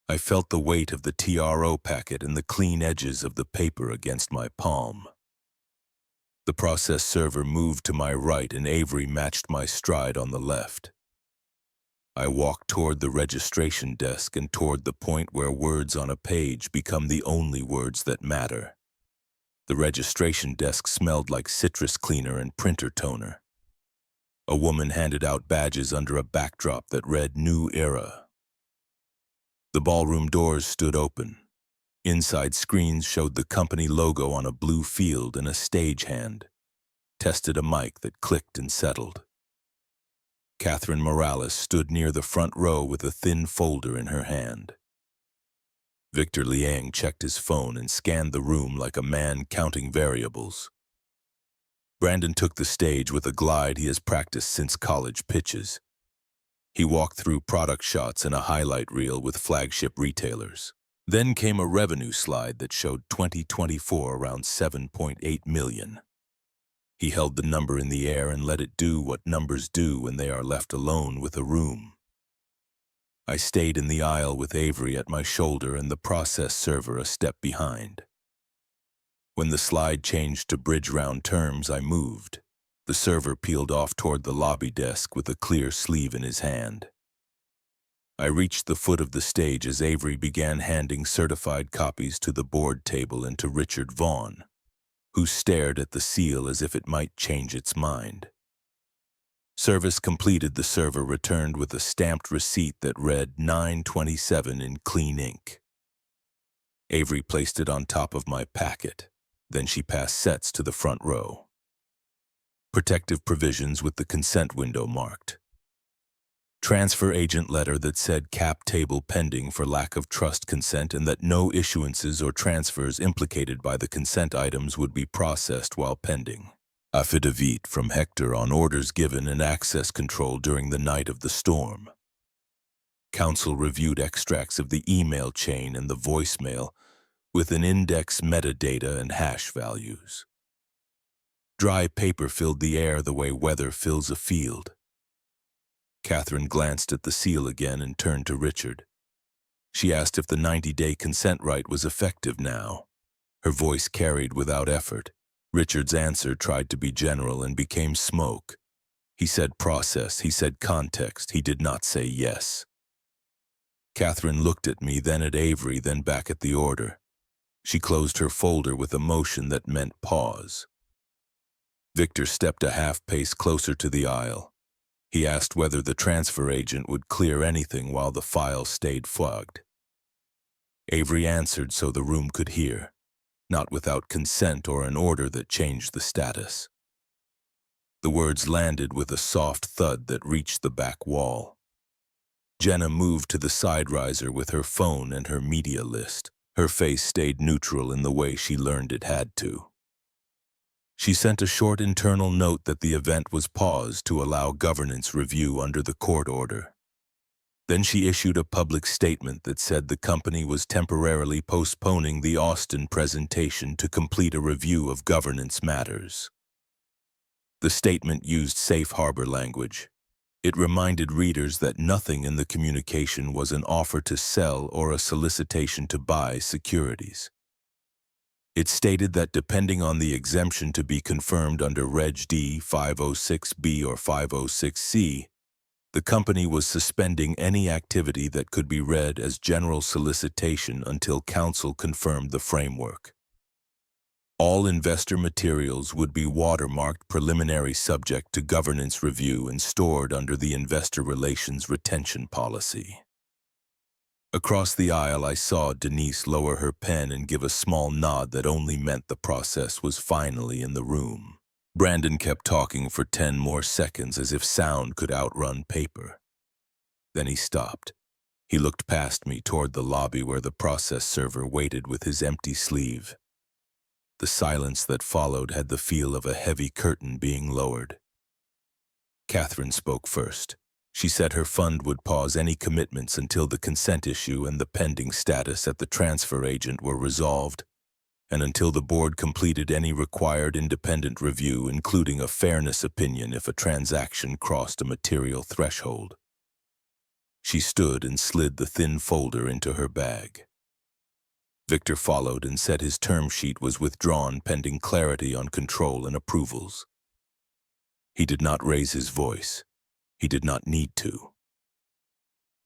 I felt the weight of the TRO packet and the clean edges of the paper against my palm. The process server moved to my right and Avery matched my stride on the left. I walked toward the registration desk and toward the point where words on a page become the only words that matter. The registration desk smelled like citrus cleaner and printer toner. A woman handed out badges under a backdrop that read "New Era." The ballroom doors stood open. Inside screens showed the company logo on a blue field and a stagehand tested a mic that clicked and settled. Catherine Morales stood near the front row with a thin folder in her hand. Victor Liang checked his phone and scanned the room like a man counting variables. Brandon took the stage with a glide he has practiced since college pitches. He walked through product shots and a highlight reel with flagship retailers. Then came a revenue slide that showed 2024 around 7.8 million. He held the number in the air and let it do what numbers do when they are left alone with a room. I stayed in the aisle with Avery at my shoulder and the process server a step behind. When the slide changed to bridge round terms, I moved. The server peeled off toward the lobby desk with a clear sleeve in his hand. I reached the foot of the stage as Avery began handing certified copies to the board table and to Richard Vaughn, who stared at the seal as if it might change its mind. Service completed, the server returned with a stamped receipt that read 9/27 in clean ink. Avery placed it on top of my packet. Then she passed sets to the front row. Protective provisions with the consent window marked. Transfer agent letter that said cap table pending for lack of trust consent and that no issuances or transfers implicated by the consent items would be processed while pending. Affidavit from Hector on orders given and access control during the night of the storm. Counsel reviewed extracts of the email chain and the voicemail with an index metadata and hash values. Dry paper filled the air the way weather fills a field. Catherine glanced at the seal again and turned to Richard. She asked if the 90-day consent right was effective now. Her voice carried without effort. Richard's answer tried to be general and became smoke. He said process, he said context, he did not say yes. Catherine looked at me, then at Avery, then back at the order. She closed her folder with a motion that meant pause. Victor stepped a half pace closer to the aisle. He asked whether the transfer agent would clear anything while the file stayed flagged. Avery answered so the room could hear, not without consent or an order that changed the status. The words landed with a soft thud that reached the back wall. Jenna moved to the side riser with her phone and her media list. Her face stayed neutral in the way she learned it had to. She sent a short internal note that the event was paused to allow governance review under the court order. Then she issued a public statement that said the company was temporarily postponing the Austin presentation to complete a review of governance matters. The statement used safe harbor language. It reminded readers that nothing in the communication was an offer to sell or a solicitation to buy securities. It stated that depending on the exemption to be confirmed under Reg D 506B or 506C, the company was suspending any activity that could be read as general solicitation until counsel confirmed the framework. All investor materials would be watermarked preliminary subject to governance review and stored under the Investor Relations Retention Policy. Across the aisle, I saw Denise lower her pen and give a small nod that only meant the process was finally in the room. Brandon kept talking for 10 more seconds as if sound could outrun paper. Then he stopped. He looked past me toward the lobby where the process server waited with his empty sleeve. The silence that followed had the feel of a heavy curtain being lowered. Catherine spoke first. She said her fund would pause any commitments until the consent issue and the pending status at the transfer agent were resolved, and until the board completed any required independent review, including a fairness opinion if a transaction crossed a material threshold. She stood and slid the thin folder into her bag. Victor followed and said his term sheet was withdrawn pending clarity on control and approvals. He did not raise his voice. He did not need to.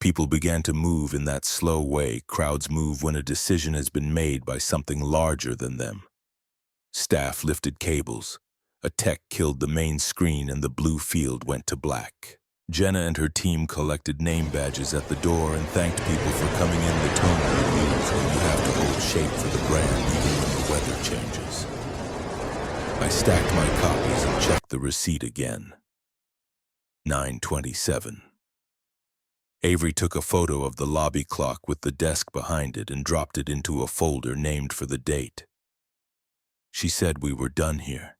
People began to move in that slow way crowds move when a decision has been made by something larger than them. Staff lifted cables. A tech killed the main screen and the blue field went to black. Jenna and her team collected name badges at the door and thanked people for coming in. The tone we use when you have to hold shape for the brand even when the weather changes. I stacked my copies and checked the receipt again. 9:27. Avery took a photo of the lobby clock with the desk behind it and dropped it into a folder named for the date. She said we were done here.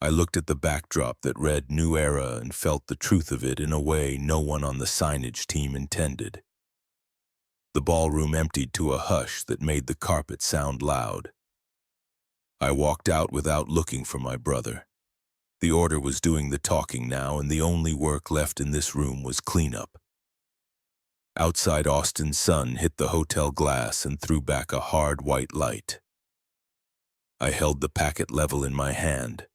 I looked at the backdrop that read New Era and felt the truth of it in a way no one on the signage team intended. The ballroom emptied to a hush that made the carpet sound loud. I walked out without looking for my brother. The order was doing the talking now, and the only work left in this room was cleanup. Outside, Austin's sun hit the hotel glass and threw back a hard white light. I held the packet level in my hand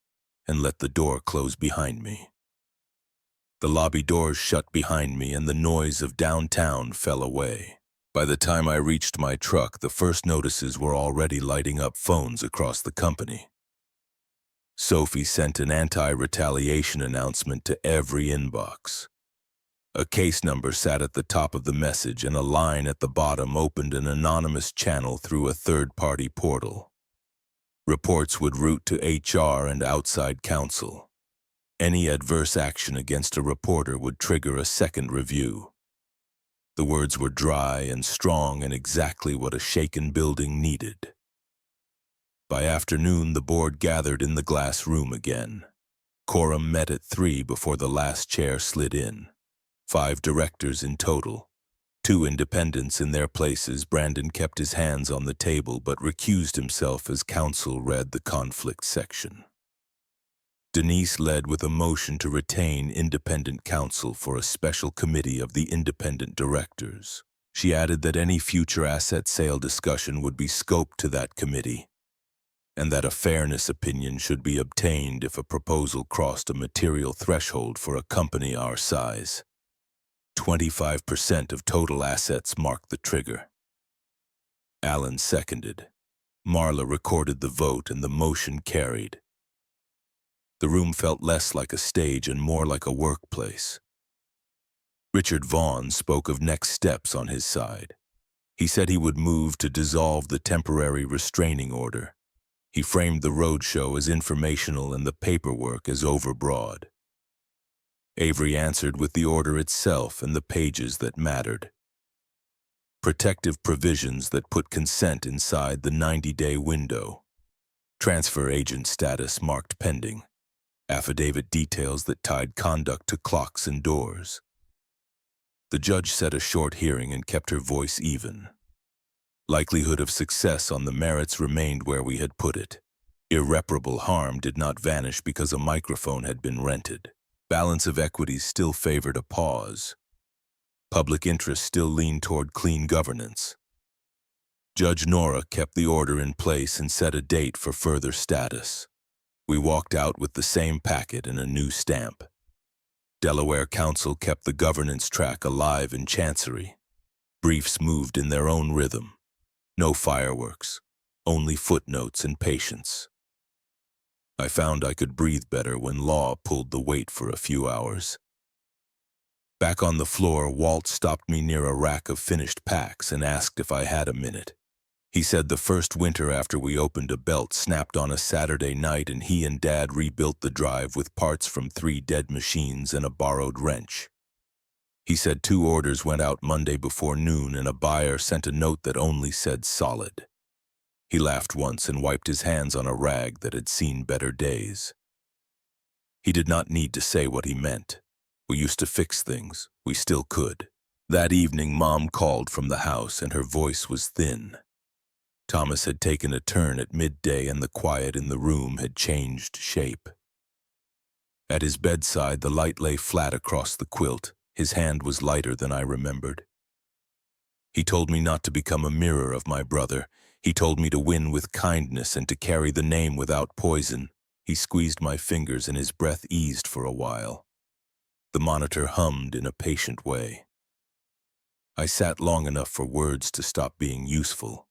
and let the door close behind me. The lobby doors shut behind me and the noise of downtown fell away. By the time I reached my truck, the first notices were already lighting up phones across the company. Sophie sent an anti-retaliation announcement to every inbox. A case number sat at the top of the message and a line at the bottom opened an anonymous channel through a third-party portal. Reports would route to HR and outside counsel. Any adverse action against a reporter would trigger a second review. The words were dry and strong and exactly what a shaken building needed. By afternoon, the board gathered in the glass room again. Quorum met at 3 before the last chair slid in. 5 directors in total. 2 independents in their places. Brandon kept his hands on the table but recused himself as counsel read the conflict section. Denise led with a motion to retain independent counsel for a special committee of the independent directors. She added that any future asset sale discussion would be scoped to that committee, and that a fairness opinion should be obtained if a proposal crossed a material threshold for a company our size. 25% of total assets marked the trigger. Allen seconded. Marla recorded the vote and the motion carried. The room felt less like a stage and more like a workplace. Richard Vaughn spoke of next steps on his side. He said he would move to dissolve the temporary restraining order. He framed the roadshow as informational and the paperwork as overbroad. Avery answered with the order itself and the pages that mattered. Protective provisions that put consent inside the 90-day window. Transfer agent status marked pending. Affidavit details that tied conduct to clocks and doors. The judge set a short hearing and kept her voice even. Likelihood of success on the merits remained where we had put it. Irreparable harm did not vanish because a microphone had been rented. Balance of equities still favored a pause. Public interest still leaned toward clean governance. Judge Nora kept the order in place and set a date for further status. We walked out with the same packet and a new stamp. Delaware Council kept the governance track alive in Chancery. Briefs moved in their own rhythm. No fireworks, only footnotes and patience. I found I could breathe better when law pulled the weight for a few hours. Back on the floor, Walt stopped me near a rack of finished packs and asked if I had a minute. He said the first winter after we opened a belt snapped on a Saturday night and he and Dad rebuilt the drive with parts from 3 dead machines and a borrowed wrench. He said 2 orders went out Monday before noon and a buyer sent a note that only said solid. He laughed once and wiped his hands on a rag that had seen better days. He did not need to say what he meant. We used to fix things. We still could. That evening, Mom called from the house and her voice was thin. Thomas had taken a turn at midday and the quiet in the room had changed shape. At his bedside, the light lay flat across the quilt. His hand was lighter than I remembered. He told me not to become a mirror of my brother. He told me to win with kindness and to carry the name without poison. He squeezed my fingers and his breath eased for a while. The monitor hummed in a patient way. I sat long enough for words to stop being useful,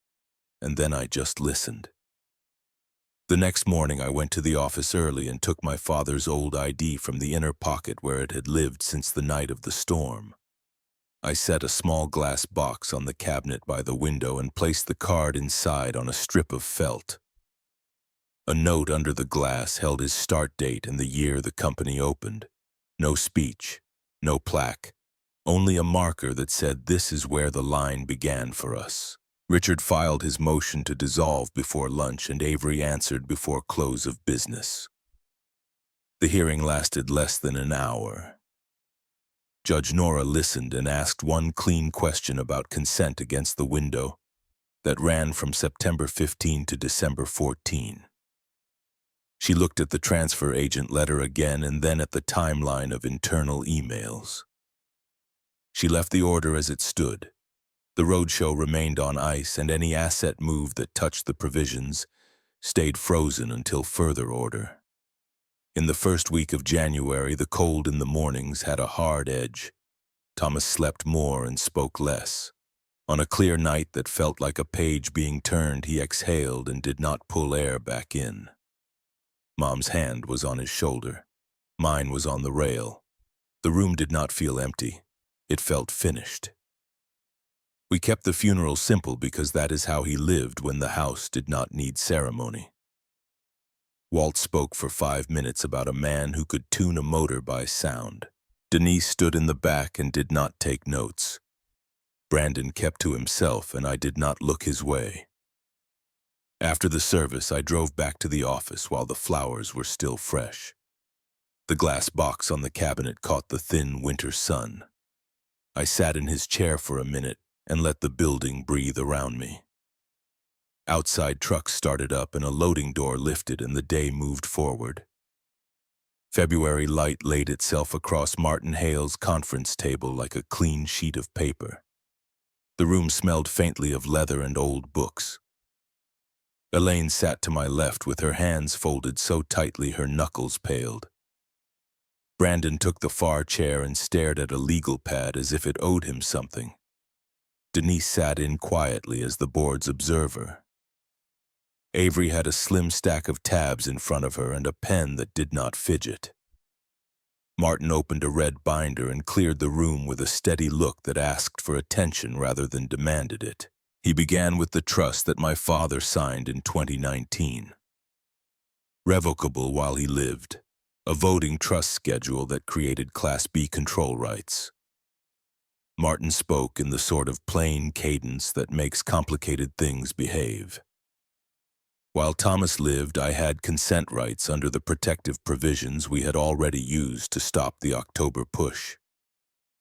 and then I just listened. The next morning I went to the office early and took my father's old ID from the inner pocket where it had lived since the night of the storm. I set a small glass box on the cabinet by the window and placed the card inside on a strip of felt. A note under the glass held his start date and the year the company opened. No speech, no plaque, only a marker that said this is where the line began for us. Richard filed his motion to dissolve before lunch and Avery answered before close of business. The hearing lasted less than an hour. Judge Nora listened and asked one clean question about consent against the window that ran from September 15 to December 14. She looked at the transfer agent letter again and then at the timeline of internal emails. She left the order as it stood. The roadshow remained on ice and any asset move that touched the provisions stayed frozen until further order. In the first week of January, the cold in the mornings had a hard edge. Thomas slept more and spoke less. On a clear night that felt like a page being turned, he exhaled and did not pull air back in. Mom's hand was on his shoulder. Mine was on the rail. The room did not feel empty. It felt finished. We kept the funeral simple because that is how he lived when the house did not need ceremony. Walt spoke for 5 minutes about a man who could tune a motor by sound. Denise stood in the back and did not take notes. Brandon kept to himself and I did not look his way. After the service, I drove back to the office while the flowers were still fresh. The glass box on the cabinet caught the thin winter sun. I sat in his chair for a minute and let the building breathe around me. Outside trucks started up and a loading door lifted and the day moved forward. February light laid itself across Martin Hale's conference table like a clean sheet of paper. The room smelled faintly of leather and old books. Elaine sat to my left with her hands folded so tightly her knuckles paled. Brandon took the far chair and stared at a legal pad as if it owed him something. Denise sat in quietly as the board's observer. Avery had a slim stack of tabs in front of her and a pen that did not fidget. Martin opened a red binder and cleared the room with a steady look that asked for attention rather than demanded it. He began with the trust that my father signed in 2019. Revocable while he lived, a voting trust schedule that created Class B control rights. Martin spoke in the sort of plain cadence that makes complicated things behave. While Thomas lived, I had consent rights under the protective provisions we had already used to stop the October push.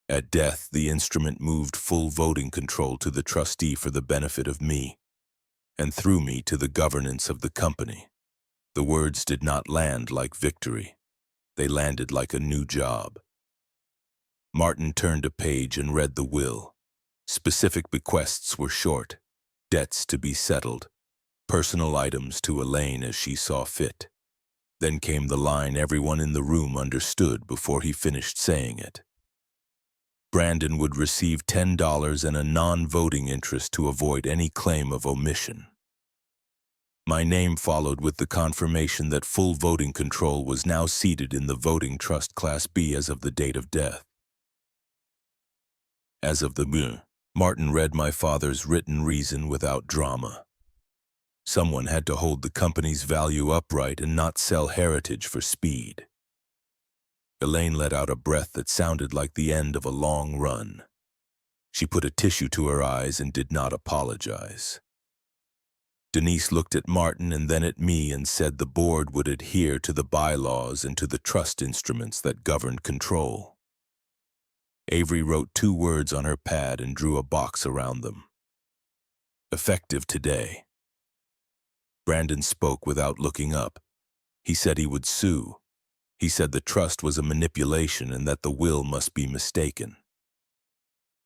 At death, the instrument moved full voting control to the trustee for the benefit of me, and through me to the governance of the company. The words did not land like victory. They landed like a new job. Martin turned a page and read the will. Specific bequests were short, debts to be settled, personal items to Elaine as she saw fit. Then came the line everyone in the room understood before he finished saying it. Brandon would receive $10 and a non-voting interest to avoid any claim of omission. My name followed with the confirmation that full voting control was now seated in the voting trust Class B as of the date of death. As of the Martin read my father's written reason without drama. Someone had to hold the company's value upright and not sell heritage for speed. Elaine let out a breath that sounded like the end of a long run. She put a tissue to her eyes and did not apologize. Denise looked at Martin and then at me and said the board would adhere to the bylaws and to the trust instruments that governed control. Avery wrote 2 words on her pad and drew a box around them. Effective today. Brandon spoke without looking up. He said he would sue. He said the trust was a manipulation and that the will must be mistaken.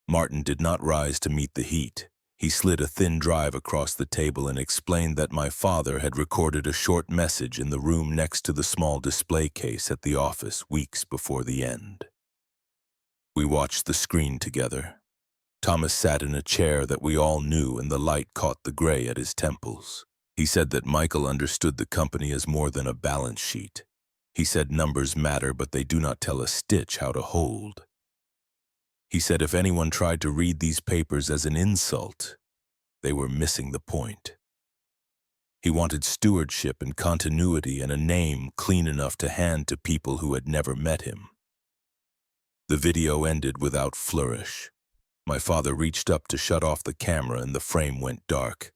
Martin did not rise to meet the heat. He slid a thin drive across the table and explained that my father had recorded a short message in the room next to the small display case at the office weeks before the end. We watched the screen together. Thomas sat in a chair that we all knew and the light caught the gray at his temples. He said that Michael understood the company as more than a balance sheet. He said numbers matter, but they do not tell a stitch how to hold. He said if anyone tried to read these papers as an insult, they were missing the point. He wanted stewardship and continuity and a name clean enough to hand to people who had never met him. The video ended without flourish. My father reached up to shut off the camera and the frame went dark.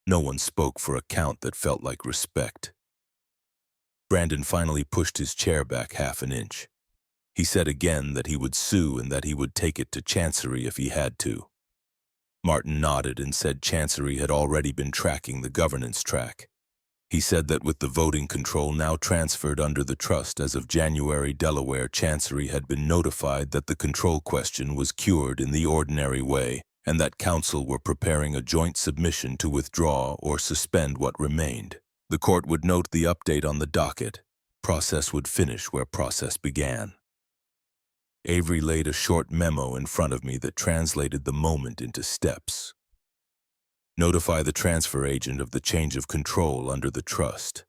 No one spoke for a count that felt like respect. Brandon finally pushed his chair back half an inch. He said again that he would sue and that he would take it to Chancery if he had to. Martin nodded and said Chancery had already been tracking the governance track. He said that with the voting control now transferred under the trust as of January, Delaware Chancery had been notified that the control question was cured in the ordinary way and that counsel were preparing a joint submission to withdraw or suspend what remained. The court would note the update on the docket. Process would finish where process began. Avery laid a short memo in front of me that translated the moment into steps. Notify the transfer agent of the change of control under the trust.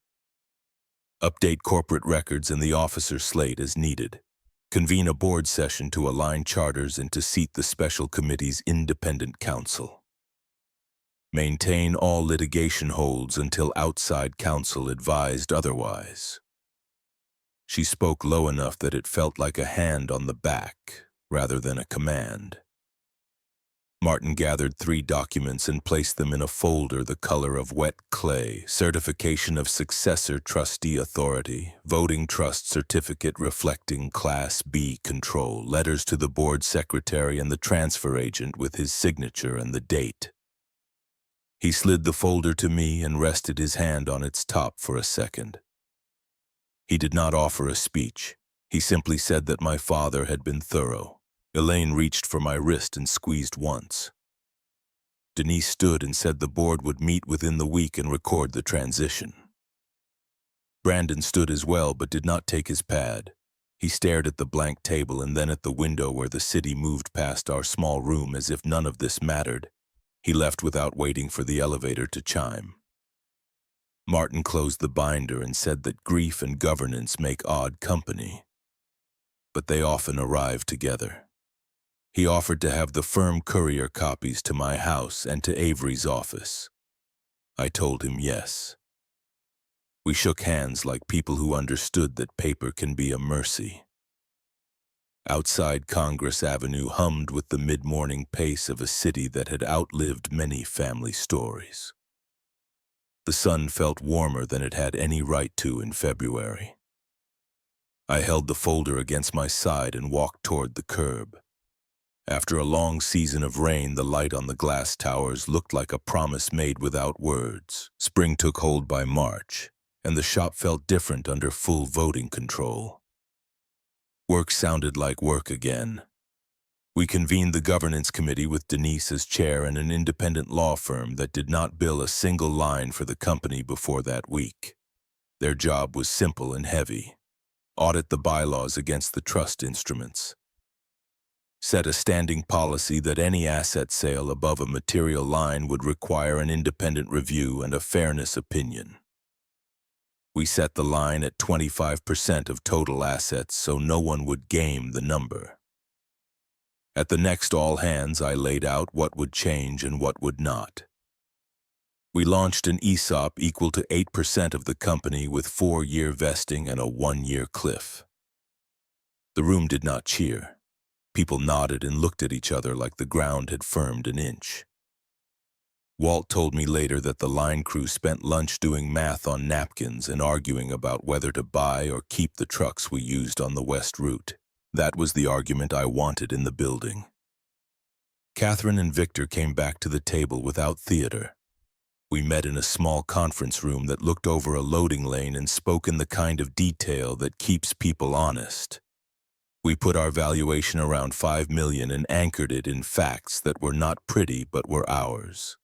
Update corporate records and the officer slate as needed. Convene a board session to align charters and to seat the special committee's independent counsel. Maintain all litigation holds until outside counsel advised otherwise. She spoke low enough that it felt like a hand on the back rather than a command. Martin gathered 3 documents and placed them in a folder the color of wet clay: certification of successor trustee authority, voting trust certificate reflecting Class B control, letters to the board secretary and the transfer agent with his signature and the date. He slid the folder to me and rested his hand on its top for a second. He did not offer a speech. He simply said that my father had been thorough. Elaine reached for my wrist and squeezed once. Denise stood and said the board would meet within the week and record the transition. Brandon stood as well but did not take his pad. He stared at the blank table and then at the window where the city moved past our small room as if none of this mattered. He left without waiting for the elevator to chime. Martin closed the binder and said that grief and governance make odd company, but they often arrive together. He offered to have the firm courier copies to my house and to Avery's office. I told him yes. We shook hands like people who understood that paper can be a mercy. Outside Congress Avenue hummed with the mid-morning pace of a city that had outlived many family stories. The sun felt warmer than it had any right to in February. I held the folder against my side and walked toward the curb. After a long season of rain, the light on the glass towers looked like a promise made without words. Spring took hold by March, and the shop felt different under full voting control. Work sounded like work again. We convened the governance committee with Denise as chair and an independent law firm that did not bill a single line for the company before that week. Their job was simple and heavy. Audit the bylaws against the trust instruments. Set a standing policy that any asset sale above a material line would require an independent review and a fairness opinion. We set the line at 25% of total assets so no one would game the number. At the next all-hands, I laid out what would change and what would not. We launched an ESOP equal to 8% of the company with 4-year vesting and a 1-year cliff. The room did not cheer. People nodded and looked at each other like the ground had firmed an inch. Walt told me later that the line crew spent lunch doing math on napkins and arguing about whether to buy or keep the trucks we used on the West Route. That was the argument I wanted in the building. Catherine and Victor came back to the table without theater. We met in a small conference room that looked over a loading lane and spoke in the kind of detail that keeps people honest. We put our valuation around $5 million and anchored it in facts that were not pretty but were ours.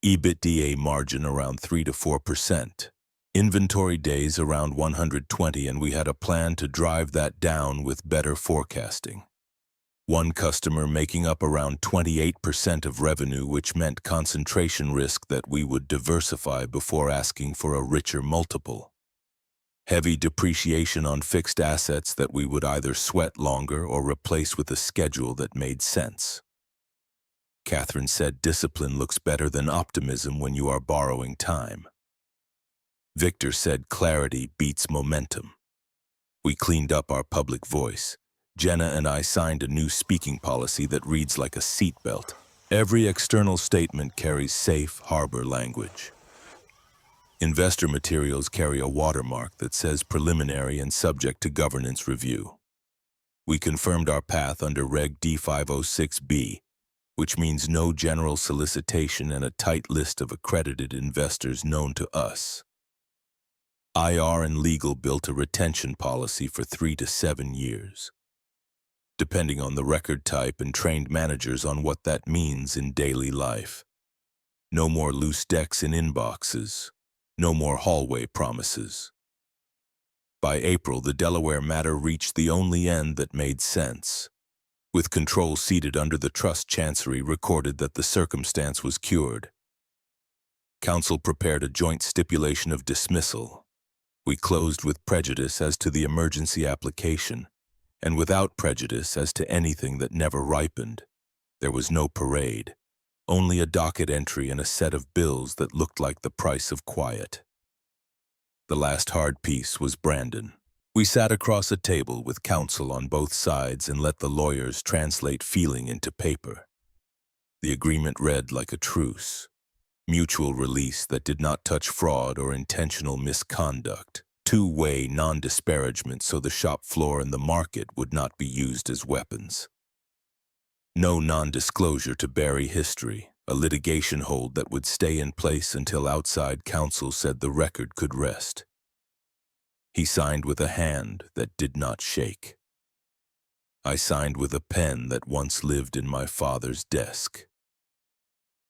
EBITDA margin around 3 to 4%. Inventory days around 120, and we had a plan to drive that down with better forecasting. One customer making up around 28% of revenue, which meant concentration risk that we would diversify before asking for a richer multiple. Heavy depreciation on fixed assets that we would either sweat longer or replace with a schedule that made sense. Catherine said discipline looks better than optimism when you are borrowing time. Victor said clarity beats momentum. We cleaned up our public voice. Jenna and I signed a new speaking policy that reads like a seatbelt. Every external statement carries safe harbor language. Investor materials carry a watermark that says preliminary and subject to governance review. We confirmed our path under Reg D506B, which means no general solicitation and a tight list of accredited investors known to us. IR and legal built a retention policy for 3 to 7 years, depending on the record type, and trained managers on what that means in daily life. No more loose decks in inboxes. No more hallway promises. By April, the Delaware matter reached the only end that made sense. With control seated under the trust chancery, recorded that the circumstance was cured. Counsel prepared a joint stipulation of dismissal. We closed with prejudice as to the emergency application, and without prejudice as to anything that never ripened. There was no parade, only a docket entry and a set of bills that looked like the price of quiet. The last hard piece was Brandon. We sat across a table with counsel on both sides and let the lawyers translate feeling into paper. The agreement read like a truce. Mutual release that did not touch fraud or intentional misconduct. Two-way non-disparagement so the shop floor and the market would not be used as weapons. No non-disclosure to bury history, a litigation hold that would stay in place until outside counsel said the record could rest. He signed with a hand that did not shake. I signed with a pen that once lived in my father's desk.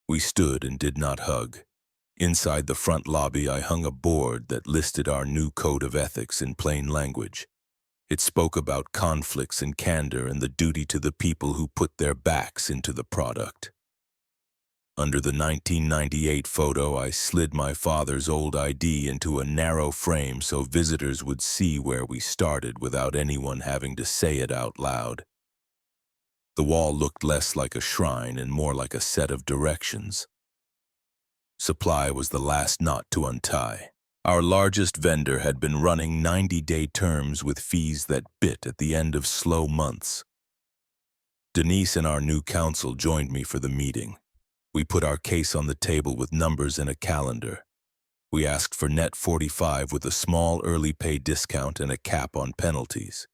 We stood and did not hug. Inside the front lobby, I hung a board that listed our new code of ethics in plain language. It spoke about conflicts and candor and the duty to the people who put their backs into the product. Under the 1998 photo, I slid my father's old ID into a narrow frame so visitors would see where we started without anyone having to say it out loud. The wall looked less like a shrine and more like a set of directions. Supply was the last knot to untie. Our largest vendor had been running 90-day terms with fees that bit at the end of slow months. Denise and our new counsel joined me for the meeting. We put our case on the table with numbers and a calendar. We asked for net 45 with a small early pay discount and a cap on penalties.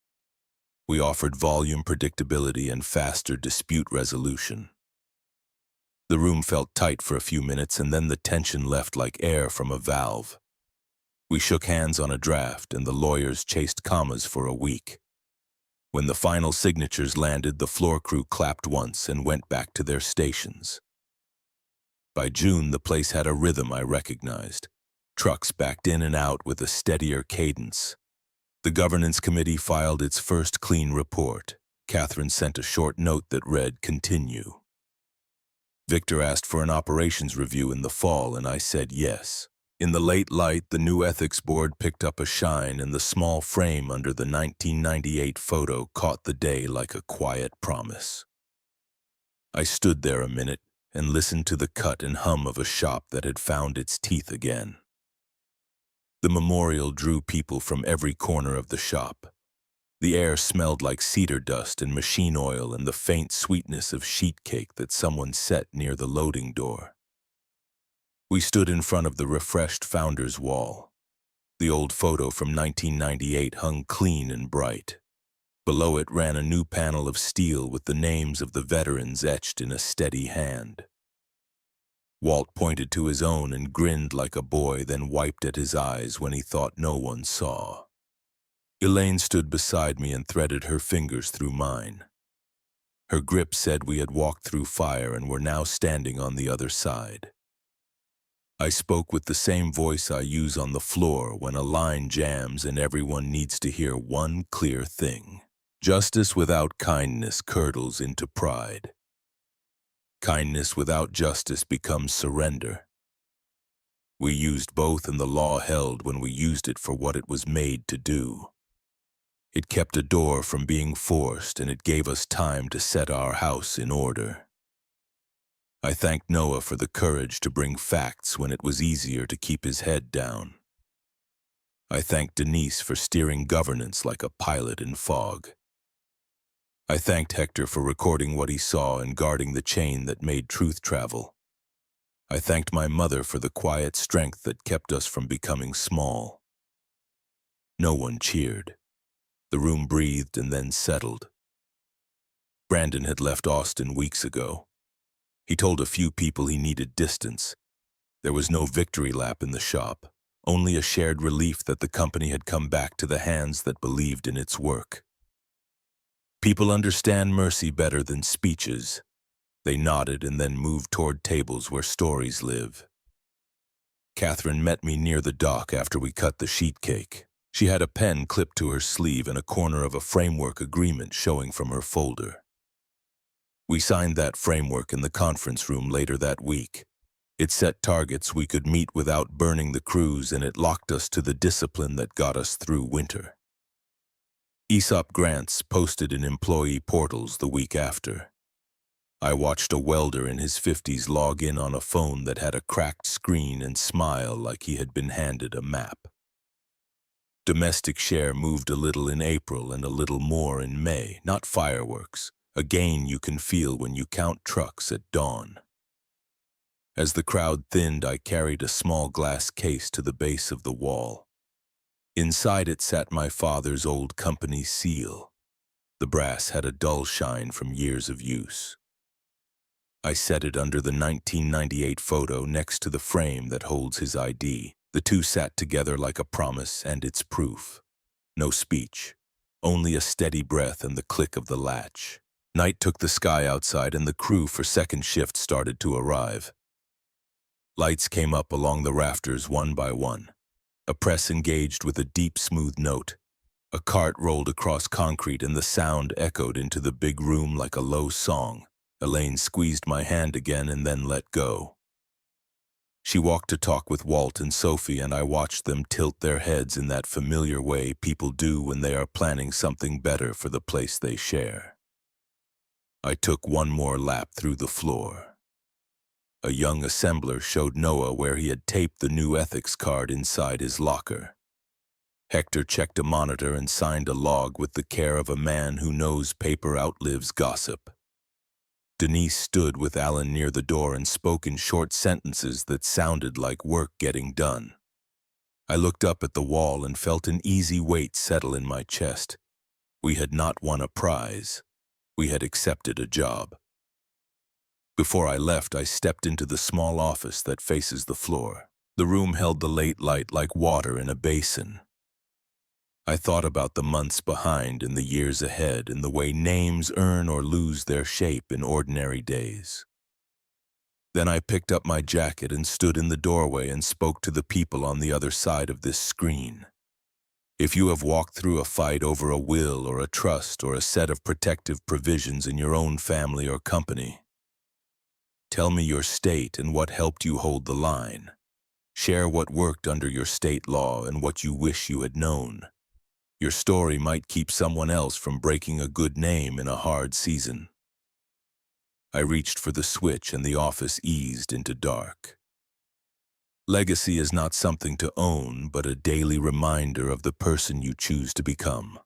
We offered volume predictability and faster dispute resolution. The room felt tight for a few minutes, and then the tension left like air from a valve. We shook hands on a draft, and the lawyers chased commas for a week. When the final signatures landed, the floor crew clapped once and went back to their stations. By June, the place had a rhythm I recognized. Trucks backed in and out with a steadier cadence. The governance committee filed its first clean report. Catherine sent a short note that read, "Continue." Victor asked for an operations review in the fall, and I said yes. In the late light, the new ethics board picked up a shine, and the small frame under the 1998 photo caught the day like a quiet promise. I stood there a minute and listened to the cut and hum of a shop that had found its teeth again. The memorial drew people from every corner of the shop. The air smelled like cedar dust and machine oil and the faint sweetness of sheet cake that someone set near the loading door. We stood in front of the refreshed founder's wall. The old photo from 1998 hung clean and bright. Below it ran a new panel of steel with the names of the veterans etched in a steady hand. Walt pointed to his own and grinned like a boy, then wiped at his eyes when he thought no one saw. Elaine stood beside me and threaded her fingers through mine. Her grip said we had walked through fire and were now standing on the other side. I spoke with the same voice I use on the floor when a line jams and everyone needs to hear one clear thing. Justice without kindness curdles into pride. Kindness without justice becomes surrender. We used both, and the law held when we used it for what it was made to do. It kept a door from being forced, and it gave us time to set our house in order. I thanked Noah for the courage to bring facts when it was easier to keep his head down. I thanked Denise for steering governance like a pilot in fog. I thanked Hector for recording what he saw and guarding the chain that made truth travel. I thanked my mother for the quiet strength that kept us from becoming small. No one cheered. The room breathed and then settled. Brandon had left Austin weeks ago. He told a few people he needed distance. There was no victory lap in the shop, only a shared relief that the company had come back to the hands that believed in its work. People understand mercy better than speeches. They nodded and then moved toward tables where stories live. Catherine met me near the dock after we cut the sheet cake. She had a pen clipped to her sleeve and a corner of a framework agreement showing from her folder. We signed that framework in the conference room later that week. It set targets we could meet without burning the crews, and it locked us to the discipline that got us through winter. ESOP grants posted in employee portals the week after. I watched a welder in his 50s log in on a phone that had a cracked screen and smile like he had been handed a map. Domestic share moved a little in April and a little more in May, not fireworks, a gain you can feel when you count trucks at dawn. As the crowd thinned, I carried a small glass case to the base of the wall. Inside it sat my father's old company seal. The brass had a dull shine from years of use. I set it under the 1998 photo next to the frame that holds his ID. The two sat together like a promise and its proof. No speech, only a steady breath and the click of the latch. Night took the sky outside and the crew for second shift started to arrive. Lights came up along the rafters one by one. A press engaged with a deep, smooth note. A cart rolled across concrete and the sound echoed into the big room like a low song. Elaine squeezed my hand again and then let go. She walked to talk with Walt and Sophie, and I watched them tilt their heads in that familiar way people do when they are planning something better for the place they share. I took one more lap through the floor. A young assembler showed Noah where he had taped the new ethics card inside his locker. Hector checked a monitor and signed a log with the care of a man who knows paper outlives gossip. Denise stood with Alan near the door and spoke in short sentences that sounded like work getting done. I looked up at the wall and felt an easy weight settle in my chest. We had not won a prize. We had accepted a job. Before I left, I stepped into the small office that faces the floor. The room held the late light like water in a basin. I thought about the months behind and the years ahead and the way names earn or lose their shape in ordinary days. Then I picked up my jacket and stood in the doorway and spoke to the people on the other side of this screen. If you have walked through a fight over a will or a trust or a set of protective provisions in your own family or company, tell me your state and what helped you hold the line. Share what worked under your state law and what you wish you had known. Your story might keep someone else from breaking a good name in a hard season. I reached for the switch and the office eased into dark. Legacy is not something to own, but a daily reminder of the person you choose to become.